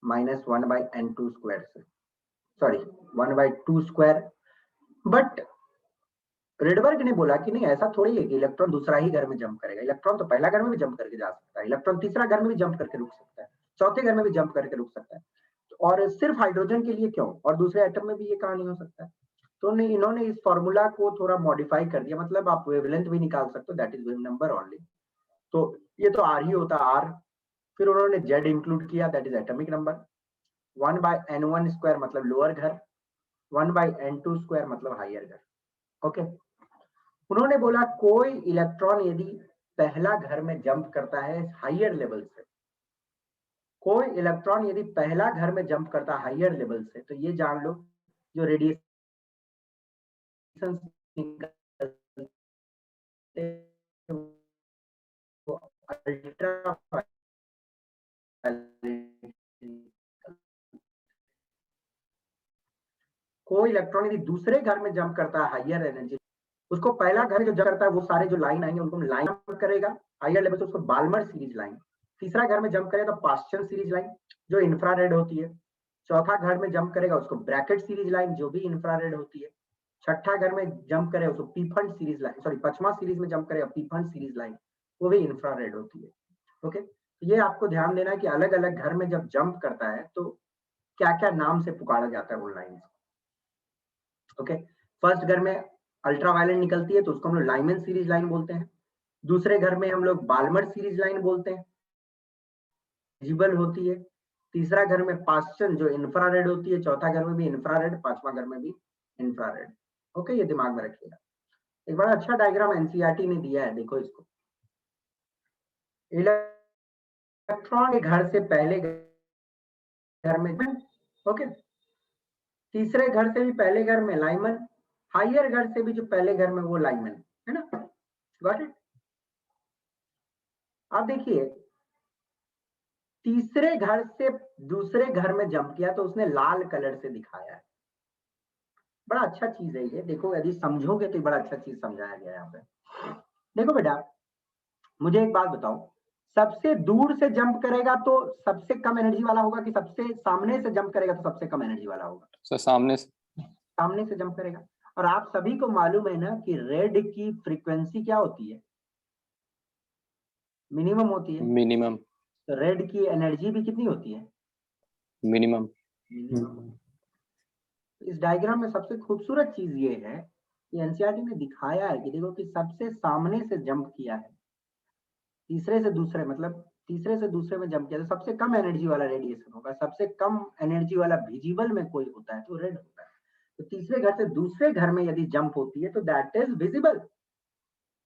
माइनस 1/n2² से, सॉरी 1/2²। बट रिडबर्ग ने बोला कि नहीं, ऐसा थोड़ी है कि इलेक्ट्रॉन दूसरा ही घर में जंप करेगा। इलेक्ट्रॉन तो पहला घर में भी जंप करके जा सकता है, इलेक्ट्रॉन तीसरा घर में भी जंप करके रुक सकता है, चौथे घर में भी जंप करके रुक सकता है, और सिर्फ हाइड्रोजन के लिए क्यों, और दूसरे एटम में भी ये कहानी हो सकता है। तो इन्होंने इस फॉर्मूला को थोड़ा मॉडिफाई कर दिया, मतलब आप वेवलेंथ भी निकाल सकते हो, that is wave number only. तो ये तो R ही होता है, R। फिर उन्होंने Z इंक्लूड किया, that is atomic number. 1/n1² मतलब लोअर घर, 1/n2² मतलब हायर घर। ओके, उन्होंने बोला कोई इलेक्ट्रॉन यदि पहला घर में जंप करता है हायर लेवल से, कोई इलेक्ट्रॉन यदि पहला घर में जंप करता है हायर लेवल से, तो ये जान लो जो रेडिएशन अल्ट्रा, कोई इलेक्ट्रॉन यदि दूसरे घर में जंप करता है हायर एनर्जी, उसको पहला घर जो जंप करता है वो सारे जो लाइन आएंगे उनको लाइन करेगा हायर लेवल से, उसको बाल्मर सीरीज लाइन। तीसरा घर में जंप करेगा तो पास्चन सीरीज लाइन जो इंफ्रारेड होती है। चौथा घर में जंप करेगा उसको ब्रैकेट सीरीज लाइन जो भी इंफ्रारेड होती है। छठा घर में जंप करेगा उसको पीफंड सीरीज लाइन, सॉरी पांचवा सीरीज में जंप करेगा पीफंड सीरीज लाइन, वो भी इंफ्रारेड होती है। ओके, ये आपको ध्यान देना है कि अलग अलग घर में जब जंप करता है तो क्या क्या नाम से पुकारा जाता है वो लाइन। ओके, फर्स्ट घर में अल्ट्रावायलेट निकलती है तो उसको हम लोग लाइमन सीरीज लाइन बोलते हैं। दूसरे घर में हम लोग बाल्मर सीरीज लाइन बोलते हैं, विजिबल होती है। तीसरा घर में पास्चन जो इंफ्रारेड होती है, चौथा घर में भी इंफ्रारेड, पांचवा घर में भी इंफ्रारेड। ओके, ये दिमाग में रखिएगा। एक बड़ा अच्छा डायग्राम एनसीईआरटी ने दिया है, देखो इसको। इलेक्ट्रॉन के घर से पहले घर में, ओके, तीसरे घर से भी पहले घर में लाइमन, हायर घर से भी जो पहले घर में वो लाइमन है ना। Got it. आप देखिए तीसरे घर से दूसरे घर में जंप किया तो उसने लाल कलर से दिखाया है। बड़ा अच्छा चीज है ये, देखो यदि समझोगे तो बड़ा अच्छा चीज समझाया गया है यहाँ पे। देखो बेटा, मुझे एक बात बताओ, सबसे दूर से जंप करेगा तो सबसे कम एनर्जी वाला होगा कि सबसे सामने से जंप करेगा तो सबसे कम एनर्जी वाला होगा? सर सामने से जंप करेगा। और आप सभी को मालूम है ना कि रेड की फ्रीक्वेंसी क्या होती है? मिनिमम होती है। मिनिमम। तो रेड की एनर्जी भी कितनी होती है? मिनिमम। इस डायग्राम में सबसे खूबसूरत चीज ये है कि एनसीईआरटी ने दिखाया है कि देखो कि सबसे सामने से जंप किया है, तीसरे से दूसरे मतलब तीसरे से दूसरे में जंप किया तो सबसे कम एनर्जी वाला रेडिएशन होगा। सबसे कम एनर्जी वाला विजिबल में कोई होता है तो रेड होता है। तो तीसरे घर से दूसरे घर में यदि जंप होती है तो दैट इज विजिबल।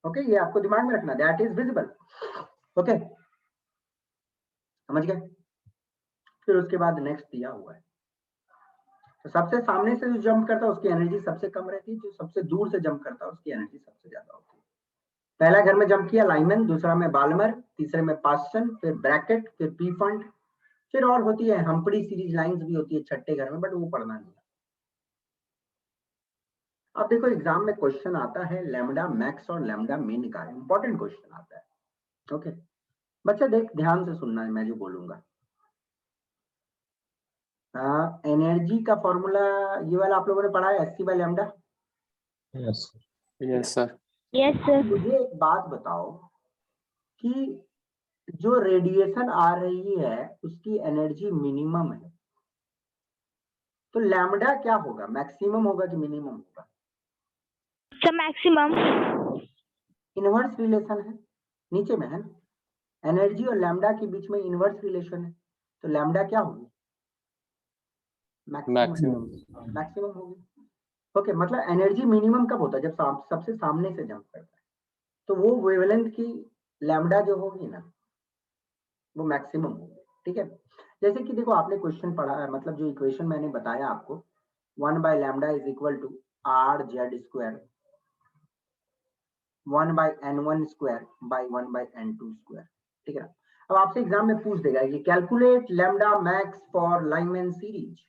ओके, ये आपको दिमाग में रखना, दैट इज विजिबल। ओके, समझ गए? फिर उसके बाद नेक्स्ट दिया हुआ है, तो सबसे सामने से जो जंप करता है उसकी एनर्जी सबसे कम रहती है, जो सबसे दूर से जंप करता है उसकी एनर्जी सबसे ज्यादा होती है। पहला घर में जंप किया लाइमन, दूसरा में बाल्मर, तीसरे में पास्चन, फिर ब्रैकेट, फिर पीफंड, फिर और होती है हम्पडी सीरीज लाइंस भी होती है छठे घर में, बट वो पढ़ना नहीं है। अब देखो एग्जाम में क्वेश्चन आता है लैम्डा मैक्स और लैम्डा मिन का, इंपॉर्टेंट क्वेश्चन आता है। ओके बच्चा देख ध्यान से सुनना है मैं जो बोलूंगा। एनर्जी का फॉर्मूला ये वाला आप लोगों ने पढ़ा है, SC by lambda. Yes yes sir. Yes sir. मुझे एक बात बताओ कि जो रेडिएशन आ रही है उसकी एनर्जी मिनिमम है, तो लैम्डा क्या होगा? मैक्सिमम होगा कि मिनिमम होगा? Sir maximum. इनवर्स रिलेशन है, नीचे में है ना, एनर्जी और लैम्डा के बीच में इनवर्स रिलेशन है, तो लैम्डा क्या होगी? मैक्सिमम। मैक्सिमम होगी। ओके, मतलब एनर्जी मिनिमम कब होता है? जब सबसे सामने से जंप करता है, तो वो वेवलेंथ की लैम्डा जो होगी ना वो मैक्सिमम होगी। ठीक है, जैसे कि देखो आपने क्वेश्चन पढ़ा है, मतलब जो इक्वेशन मैंने बताया आपको, 1 by lambda is equal to R Z square 1 by n1 square by 1 by n2 square. ठीक है ना, अब आपसे एग्जाम में पूछ देगा कि calculate lambda max for Lyman series,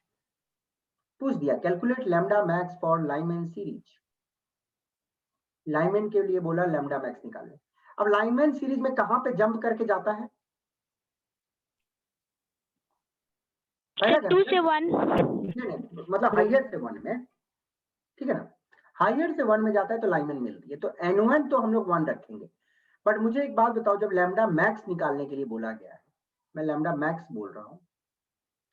पूछ दिया calculate lambda max for Lyman series. Lyman के लिए बोला लैम्डा मैक्स निकाले। अब लाइमन सीरीज में कहां पे जंप करके जाता है? 2 से 1। नहीं, मतलब हायर से 1 में, ठीक है ना, हायर से 1 में जाता है तो लाइमन मिलती है, तो n1 तो हम लोग 1 रखेंगे। बट मुझे एक बात बताओ, जब लैम्डा मैक्स निकालने के लिए बोला गया है, मैं लैम्डा मैक्स बोल रहा हूं,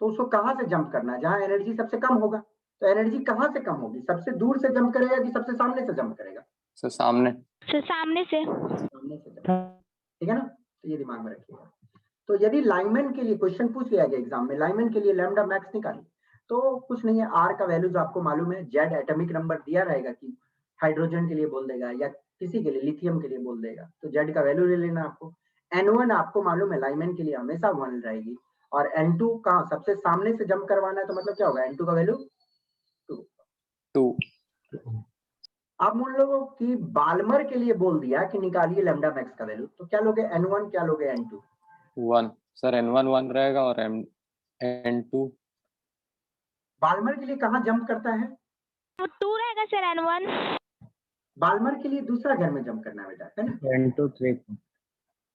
तो उसको कहां से जंप करना है? जहां एनर्जी सबसे कम होगा। तो एनर्जी कहां से कम होगी? सबसे दूर से जंप करेगा कि सबसे सामने से जंप करेगा? सर सामने। सर सामने से। सामने से जंप, ठीक है ना, तो ये दिमाग में रखिएगा। तो यदि लाइमन के लिए क्वेश्चन पूछ लिया गया एग्जाम में, लाइमन के लिए लैम्डा मैक्स निकालिए, तो कुछ नहीं है, आर का वैल्यूज आपको मालूम है, जेड एटॉमिक नंबर दिया रहेगा कि हाइड्रोजन के लिए बोल देगा या किसी के लिए लिथियम के लिए बोल देगा, तो जेड का वैल्यू ले लेना आपको। n1 आपको मालूम है लाइमन के लिए हमेशा 1 रहेगी, और n2 कहां सबसे सामने से जंप करवाना है, तो मतलब क्या होगा? n2 का वैल्यू 2। आप उन लोगों की बाल्मर के लिए बोल दिया कि निकालिए लैम्डा मैक्स का वैल्यू, तो क्या लोगे? n1, क्या लोगे? n2? 1 सर, n1 1 रहेगा और n2 बाल्मर के लिए कहां जंप करता है? 2 रहेगा सर n1। बाल्मर के लिए दूसरा घर में जंप करना है बेटा, है ना? N2 3.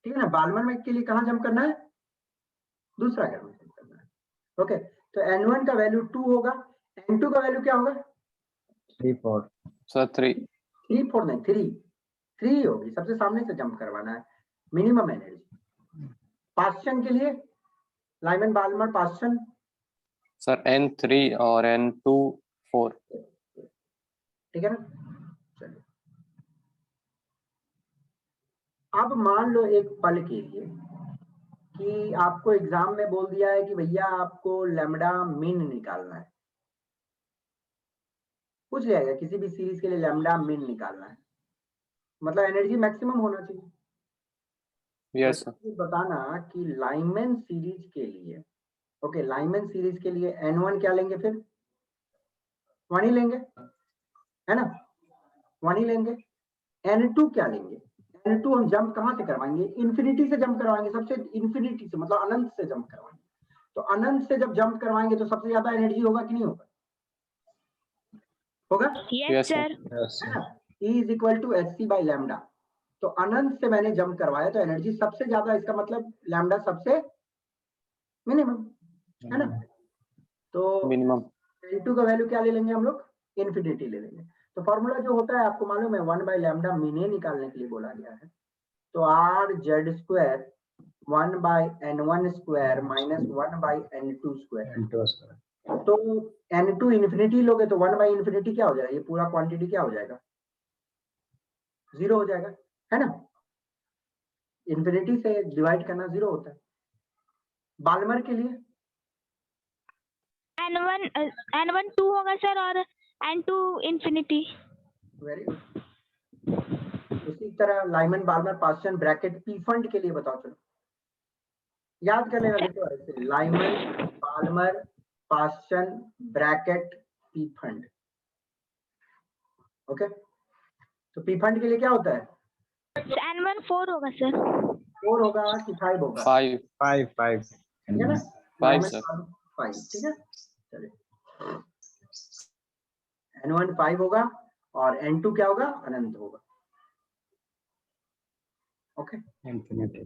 ठीक है ना? बाल्मर में के लिए कहाँ जंप करना है? दूसरा घर में जंप करना है। ओके, तो N1 का वैल्यू 2 होगा, N2 का वैल्यू क्या होगा? 3 4. सर 3. 3 4 नहीं, 3 होगी, सबसे सामने से जंप करवाना है, मिनिमम एनर्जी। पास्चन के लिए Lyman Balmer Paschen sir N3 और N2 4. ठीक है ना? चलिए, अब मान लो एक पल के लिए कि आपको एग्जाम में बोल दिया है कि भैया आपको लैम्डा मीन निकालना है, पूछ लिया किसी भी सीरीज के लिए लैम्डा मीन निकालना है, मतलब एनर्जी मैक्सिमम होना चाहिए। Yes sir. बताना कि लाइमन सीरीज के लिए, ओके, लाइमन सीरीज के लिए N1 क्या लेंगे, फिर 1 ही लेंगे, है ना? 1 ही लेंगे। N2 क्या लेंगे? N2 हम जंप कहां से करवाएंगे? इन्फिनिटी से जंप करवाएंगे, सबसे इन्फिनिटी से मतलब अनंत से जंप करवाएंगे। तो अनंत से जब जंप करवाएंगे तो सबसे ज्यादा एनर्जी होगा कि नहीं होगा? होगा, Yes, sir. Yes, है sir. ना? E is equal to hc by lambda. तो अनंत से मैंने जंप करवाया तो एनर्जी सबसे ज्यादा, इसका मतलब लैम्डा सबसे मिनिमम, है ना? तो मिनिमम. N2 का वैल्यू क्या ले लेंगे हम लोग? इन्फिनिटी ले लेंगे। तो फॉर्मूला जो होता है आपको मालूम है, 1 by लैम्डा मीन निकालने के लिए बोला गया है। तो r z square 1 by n1 square minus 1 by n2 square. N2 square. तो n2 इन्फिनिटी लोगे तो 1 by इन्फिनिटी क्या हो जाएगा? ये पूरा क्वांटिटी क्या हो जाएगा? 0 हो जाएगा, है ना? इन्फिनिटी से डिवाइड करना 0 होता है। बाल्मर के लिए N1 2 होगा सर और N2 इन्फिनिटी। Very good. उसी तरह Lyman Balmer Paschen Brackett Pfund के लिए बताओ, चलो याद कर लेना। देखो ऐसे Lyman Balmer Paschen Brackett Pfund, okay. तो पी फंड के लिए क्या होता है? N1 4 होगा सर। 4 होगा कि 5 होगा? 5. 5. ठीक है ना? 5 सर. 5, ठीक है। चलिए, N1 5 होगा और N2 क्या होगा? अनंत होगा, ओके। Infinity.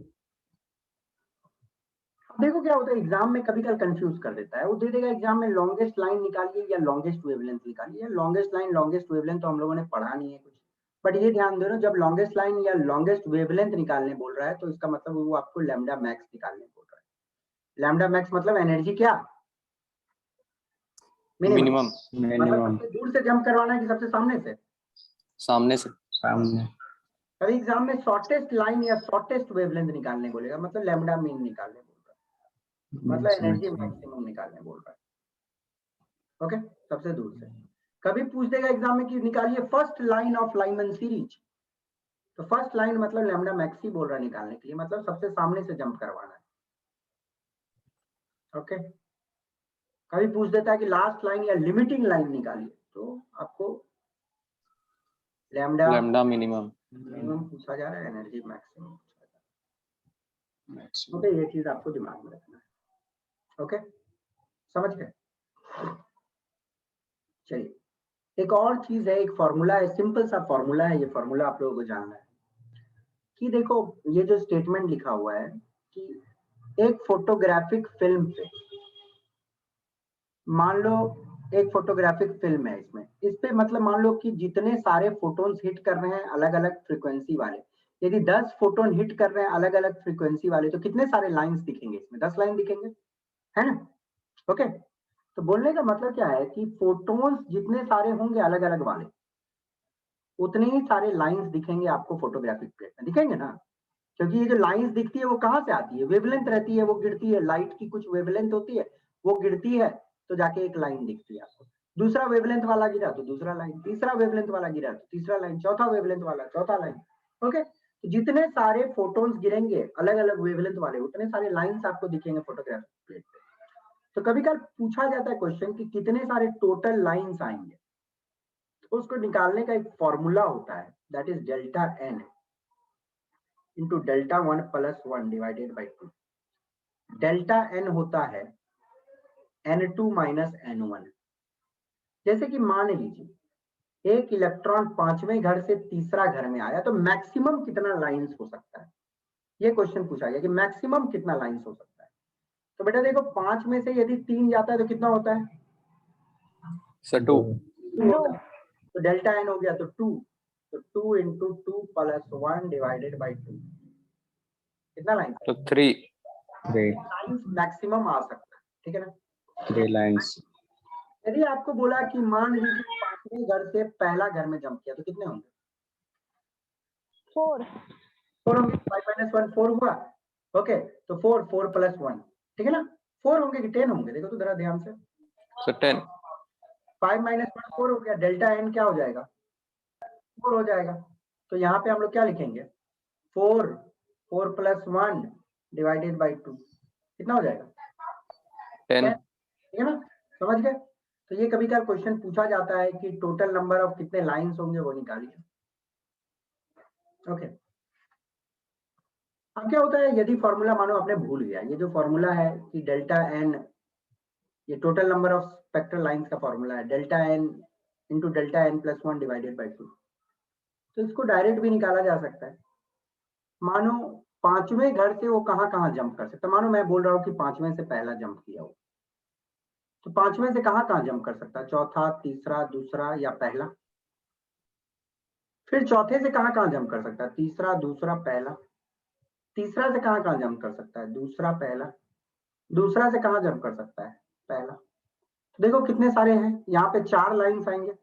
देखो क्या होता है, एग्जाम में कभी कभी कंफ्यूज कर देता है, वो दे देगा एग्जाम में लॉन्गेस्ट लाइन निकालिए या लॉन्गेस्ट वेवलेंथ निकालिए। लॉन्गेस्ट लाइन लॉन्गेस्ट वेवलेंथ तो हम लोगों ने पढ़ा नहीं है कुछ, बट ये ध्यान दो ना, जब लॉन्गेस्ट लाइन या लॉन्गेस्ट वेवलेंथ निकालने बोल रहा है तो इसका मतलब वो आपको लैम्डा मैक्स निकालने बोल रहा है। लैम्डा मैक्स मतलब एनर्जी क्या? मिनिमम. मतलब सबसे दूर से जंप करवाना है कि सबसे सामने से? सामने से. सामने. कभी एग्जाम में शॉर्टेस्ट लाइन या शॉर्टेस्ट वेवलेंथ निकालने बोलेगा, मतलब लैम्डा मीन निकालने बोल रहा है, मतलब एनर्जी मैक्सिमम निकालने बोल रहा है, ओके, सबसे दूर से। कभी पूछ देगा एग्जाम में कि निकालिए first line of Lyman series, तो फर्स्ट लाइन मतलब लैम्डा मैक्स ही बोल रहा है निकालने के लिए, मतलब सबसे सामने से जंप करवाना है, ओके। कभी पूछ देता है कि लास्ट लाइन या लिमिटिंग लाइन निकालिए, तो आपको लैम्डा मिनिमम. पूछा जा रहा है, एनर्जी मैक्सिमम पूछा जा रहा है, ओके। ये चीज आपको दिमाग में रखना है, ओके, समझ गए? चलिए, एक और चीज है, एक फॉर्मूला है, सिंपल सा फॉर्मूला है, ये फॉर्मूला आप लोगों को जानना है कि देखो ये जो स्टेटमेंट लिखा हुआ है कि एक फोटोग्राफिक फिल्म पे, मान लो एक फोटोग्राफिक फिल्म है, इसमें इस पे मतलब मान लो कि जितने सारे फोटोन्स हिट कर रहे हैं अलग अलग फ्रीक्वेंसी वाले, यदि 10 फोटोन हिट कर रहे हैं अलग अलग फ्रीक्वेंसी वाले, तो कितने सारे लाइंस दिखेंगे इसमें? 10 लाइन दिखेंगे, है ना? ओके, तो बोलने का मतलब क्या है कि फोटोन्स जितने सारे होंगे अलग अलग वाले, उतने ही सारे लाइंस दिखेंगे आपको फोटोग्राफिक प्लेट में, दिखेंगे ना? क्योंकि ये जो लाइंस दिखती है वो कहाँ से आती है? वेवलेंथ रहती है, वो गिरती है, लाइट की कुछ वेवलेंथ होती है, वो गिरती है तो जाके एक लाइन दिखती है आपको। दूसरा वेवलेंथ वाला गिरा तो दूसरा लाइन, तीसरा वेवलेंथ वाला गिरा तो तीसरा लाइन, चौथा वेवलेंथ वाला चौथा लाइन, ओके। तो जितने सारे फोटोन्स गिरेंगे अलग अलग वेवलेंथ वाले, उतने सारे लाइंस आपको दिखेंगे फोटोग्राफिक प्लेट पे। तो कभी कभी पूछा जाता है क्वेश्चन कि कितने सारे टोटल लाइंस आएंगे, तो उसको निकालने का एक फॉर्मूला होता है, that is delta n into delta 1 plus 1 divided by 2। Delta n होता है N2 माइनस N1। जैसे कि मान लीजिए एक इलेक्ट्रॉन 5वें घर से तीसरा घर में आया तो मैक्सिमम कितना लाइंस हो सकता है, ये क्वेश्चन पूछा गया कि मैक्सिमम कितना लाइंस हो सकता है। तो बेटा देखो 5 में से यदि 3 जाता है तो कितना होता है, सर 2 2 होता है। तो डेल्टा एन हो गया तो 2, तो 2 into 2 + 1 divided by 2 कितना लाइन तो 3 लाइंस मैक्सिमम आ सकता है, ठीक है ना। 3 lines. यदि आपको बोला कि मान लीजिए 5वें घर से पहला घर में जंप किया तो कितने होंगे, 4 4 होंगे, 5 - 1 4 हुआ। ओके, तो 4 4 + 1 ठीक है ना, 4 होंगे कि 10 होंगे, देखो तो जरा ध्यान से। सर 10 5 - 1 4 हो गया, डेल्टा एन क्या हो जाएगा, 4 हो जाएगा। तो यहाँ पे हम लोग क्या लिखेंगे, 4 4 + 1 डिवाइडेड बाई 2 कितना हो जाएगा, 10 ठीक है ना, समझ गए। तो ये कभी कभी क्वेश्चन पूछा जाता है कि टोटल नंबर ऑफ कितने लाइंस होंगे वो निकालिए। ओके, अब क्या होता है यदि फॉर्मूला मानो आपने भूल गया, ये जो फॉर्मूला है कि डेल्टा एन, ये total number of spectral lines का फॉर्मूला है, delta n into delta n + 1 divided by 2। तो इसको डायरेक्ट भी निकाला जा सकता है। मानो 5वें घर से वो कहाँ कहाँ जंप कर सकता है, मानो मैं बोल रहा हूँ कि 5वें से पहला जंप किया हो, तो 5वें से कहाँ कहाँ जंप कर सकता है, चौथा, तीसरा, दूसरा या पहला। फिर चौथे से कहाँ कहाँ जंप कर सकता है, तीसरा, दूसरा, पहला। तीसरा से कहाँ कहाँ जंप कर सकता है, दूसरा, पहला। दूसरा से कहाँ जंप कर सकता है, पहला। तो देखो कितने सारे हैं, यहाँ पे 4 लाइंस आएंगे,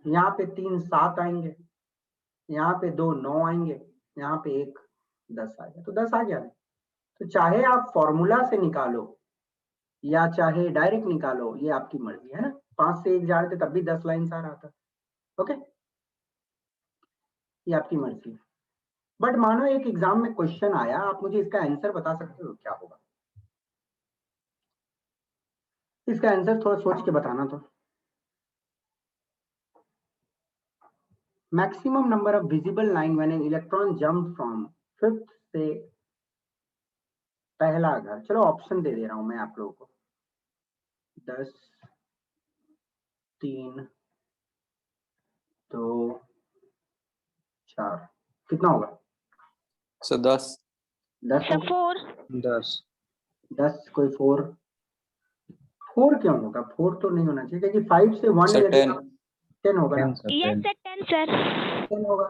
यहाँ पे 3 7 आएंगे, यहाँ पे 2 9 आएंगे, यहाँ पे 1 10 आ गया, तो 10 आ गया। तो चाहे आप फॉर्मूला से निकालो या चाहे डायरेक्ट निकालो, ये आपकी मर्जी है ना। 5 से 1 जा रहे थे तब भी 10 लाइंस आ रहा था। ओके, ये आपकी मर्जी है। बट मानो एक एग्जाम में क्वेश्चन आया, आप मुझे इसका आंसर बता सकते हो क्या होगा, इसका आंसर थोड़ा सोच के बताना। तो maximum number of visible line when an electron jump from 5th से पहला घर, चलो ऑप्शन दे दे रहा हूं मैं आप लोगों को, 10 3 2 4 कितना होगा, सर 10 10 सर 4 10. 10 कोई 4 क्यों होगा, 4 तो नहीं होना चाहिए क्योंकि 5 से 1 सर 10 10 होगा ना, 10 sir, यस 10. सर 10 सर 10 होगा।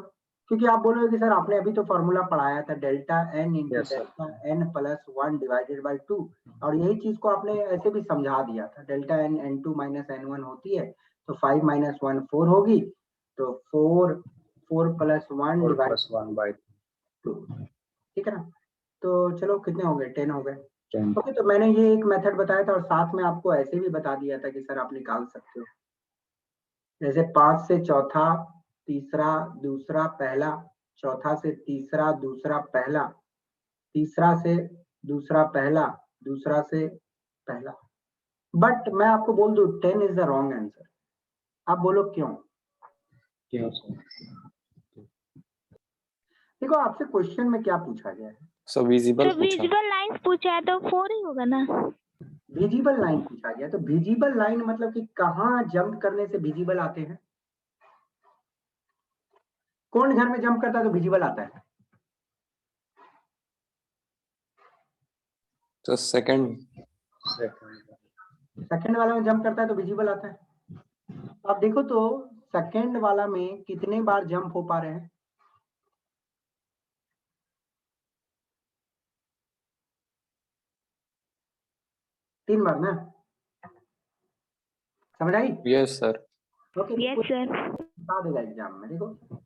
क्योंकि आप बोलोगे कि सर आपने अभी तो फॉर्मूला पढ़ाया था delta n into Yes, sir. Delta n + 1 divided by 2, और यही चीज को आपने ऐसे भी समझा दिया था, डेल्टा एन n2 - n1 होती है, तो 5 - 1 4 होगी, तो 4 4 + 1 4 डिवाइड + 1 by 2, ठीक है ना। तो चलो कितने हो गए, 10 हो गए। 10. ओके, तो मैंने ये एक मेथड बताया था और साथ में आपको ऐसे भी बता दिया था कि सर आप निकाल सकते हो, जैसे 5 से चौथा, तीसरा, दूसरा, पहला, चौथा से तीसरा, दूसरा, पहला, तीसरा से दूसरा, पहला, दूसरा से पहला। बट मैं आपको बोल दूं 10 इज द रॉन्ग आंसर। आप बोलो क्यों, क्यों sir? देखो आपसे क्वेश्चन में क्या पूछा गया है, सर विजिबल सर पूछा विजिबल लाइंस पूछा है तो 4 ही होगा ना। विजिबल लाइन पूछा गया, तो विजिबल लाइन मतलब कि कहाँ जंप करने से विजिबल आते हैं, कौन घर में जंप करता है तो विजिबल आता है, तो सेकंड सेकंड वाला में जंप करता है तो विजिबल आता है। आप देखो तो सेकंड वाला में कितने बार जंप हो पा रहे हैं, तीन बार ना, समझ आई। Yes sir okay, yes sir बता देगा एग्जाम में। देखो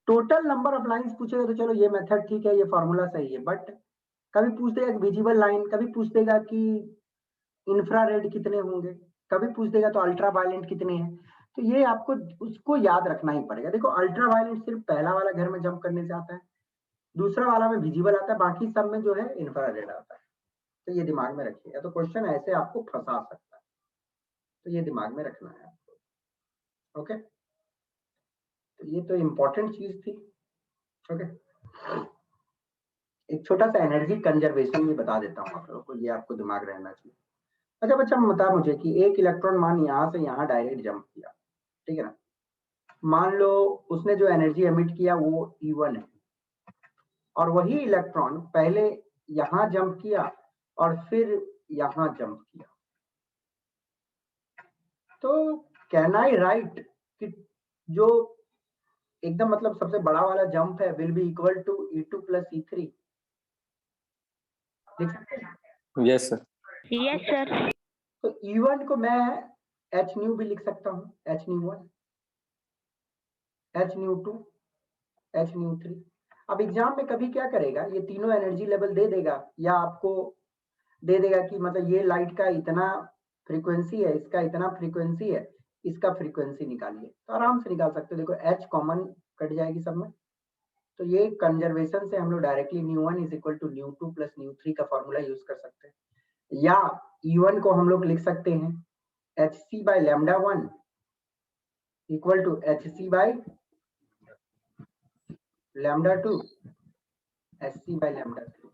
टोटल नंबर ऑफ लाइंस पूछेगा तो चलो ये मेथड ठीक है, ये फॉर्मूला सही है, बट कभी पूछ देगा विजिबल लाइन, कभी पूछ देगा कि इंफ्रारेड कितने होंगे, कभी पूछ देगा तो अल्ट्रा वायलेंट कितने हैं। तो ये आपको उसको याद रखना ही पड़ेगा। देखो अल्ट्रा वायलेंट सिर्फ पहला वाला घर में जंप करने से आता है, दूसरा वाला में विजिबल आता है, बाकी सब में जो है इंफ्रारेड आता है। तो ये दिमाग में रखिएगा, तो क्वेश्चन ऐसे आपको फंसा सकता है, तो ये दिमाग में रखना है आपको। ओके, तो ये तो इम्पोर्टेंट चीज थी। ओके, एक छोटा सा एनर्जी कंजर्वेशन भी बता देता हूँ आप लोगों को, ये आपको दिमाग रहना चाहिए। अच्छा बच्चा बता मुझे कि एक इलेक्ट्रॉन मान यहाँ से यहाँ डायरेक्ट जंप किया, ठीक है ना, मान लो उसने जो एनर्जी एमिट किया वो E1 है, और वही इलेक्ट्रॉन पहले यहां जंप किया और फिर यहां जंप किया, तो कैन आई राइट कि जो एकदम मतलब सबसे बड़ा वाला जंप है will be equal to E2 plus E3? देख सकते हैं? Yes, sir. Yes, sir. तो E1 को मैं h न्यू भी लिख सकता हूँ, h new 1, h new 2, h new 3। अब एग्जाम में कभी क्या करेगा, ये तीनों एनर्जी लेवल दे देगा या आपको दे देगा कि मतलब ये लाइट का इतना फ्रीक्वेंसी है, इसका इतना फ्रीक्वेंसी है, इसका फ्रीक्वेंसी निकालिए, तो आराम से निकाल सकते हो। देखो h कॉमन कट जाएगी सब में, तो ये कंजर्वेशन से हम लोग directly nu 1 is equal to nu 2 plus nu 3 का फॉर्मूला यूज कर सकते हैं, या E1 को हम लोग लिख सकते हैं hc by lambda 1 equal to hc by lambda 2 hc by lambda 3।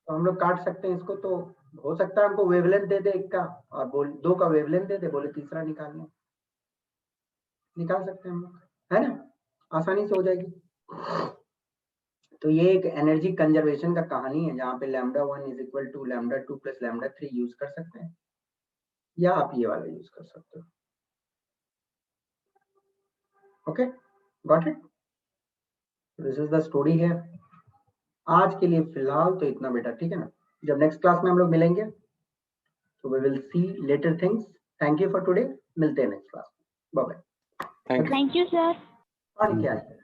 तो हम लोग काट सकते हैं इसको, तो हो सकता है हमको वेवलेंथ दे दे एक का और बोल दो का वेवलेंथ दे दे, बोले तीसरा निकालना, निकाल सकते हैं हम लोग, है ना, आसानी से हो जाएगी। तो ये एक एनर्जी कंजर्वेशन का कहानी है जहाँ पे lambda 1 is equal to lambda 2 plus lambda 3 use कर सकते हैं, या आप ये वाला यूज कर सकते हो। Okay, got it? This is the story है आज के लिए फिलहाल तो इतना बेटा, ठीक है ना। जब नेक्स्ट क्लास में हम लोग मिलेंगे तो we will see later things. Thank you for today, मिलते हैं नेक्स्ट क्लास में, bye bye. Thank you. Thank you, sir. और क्या है?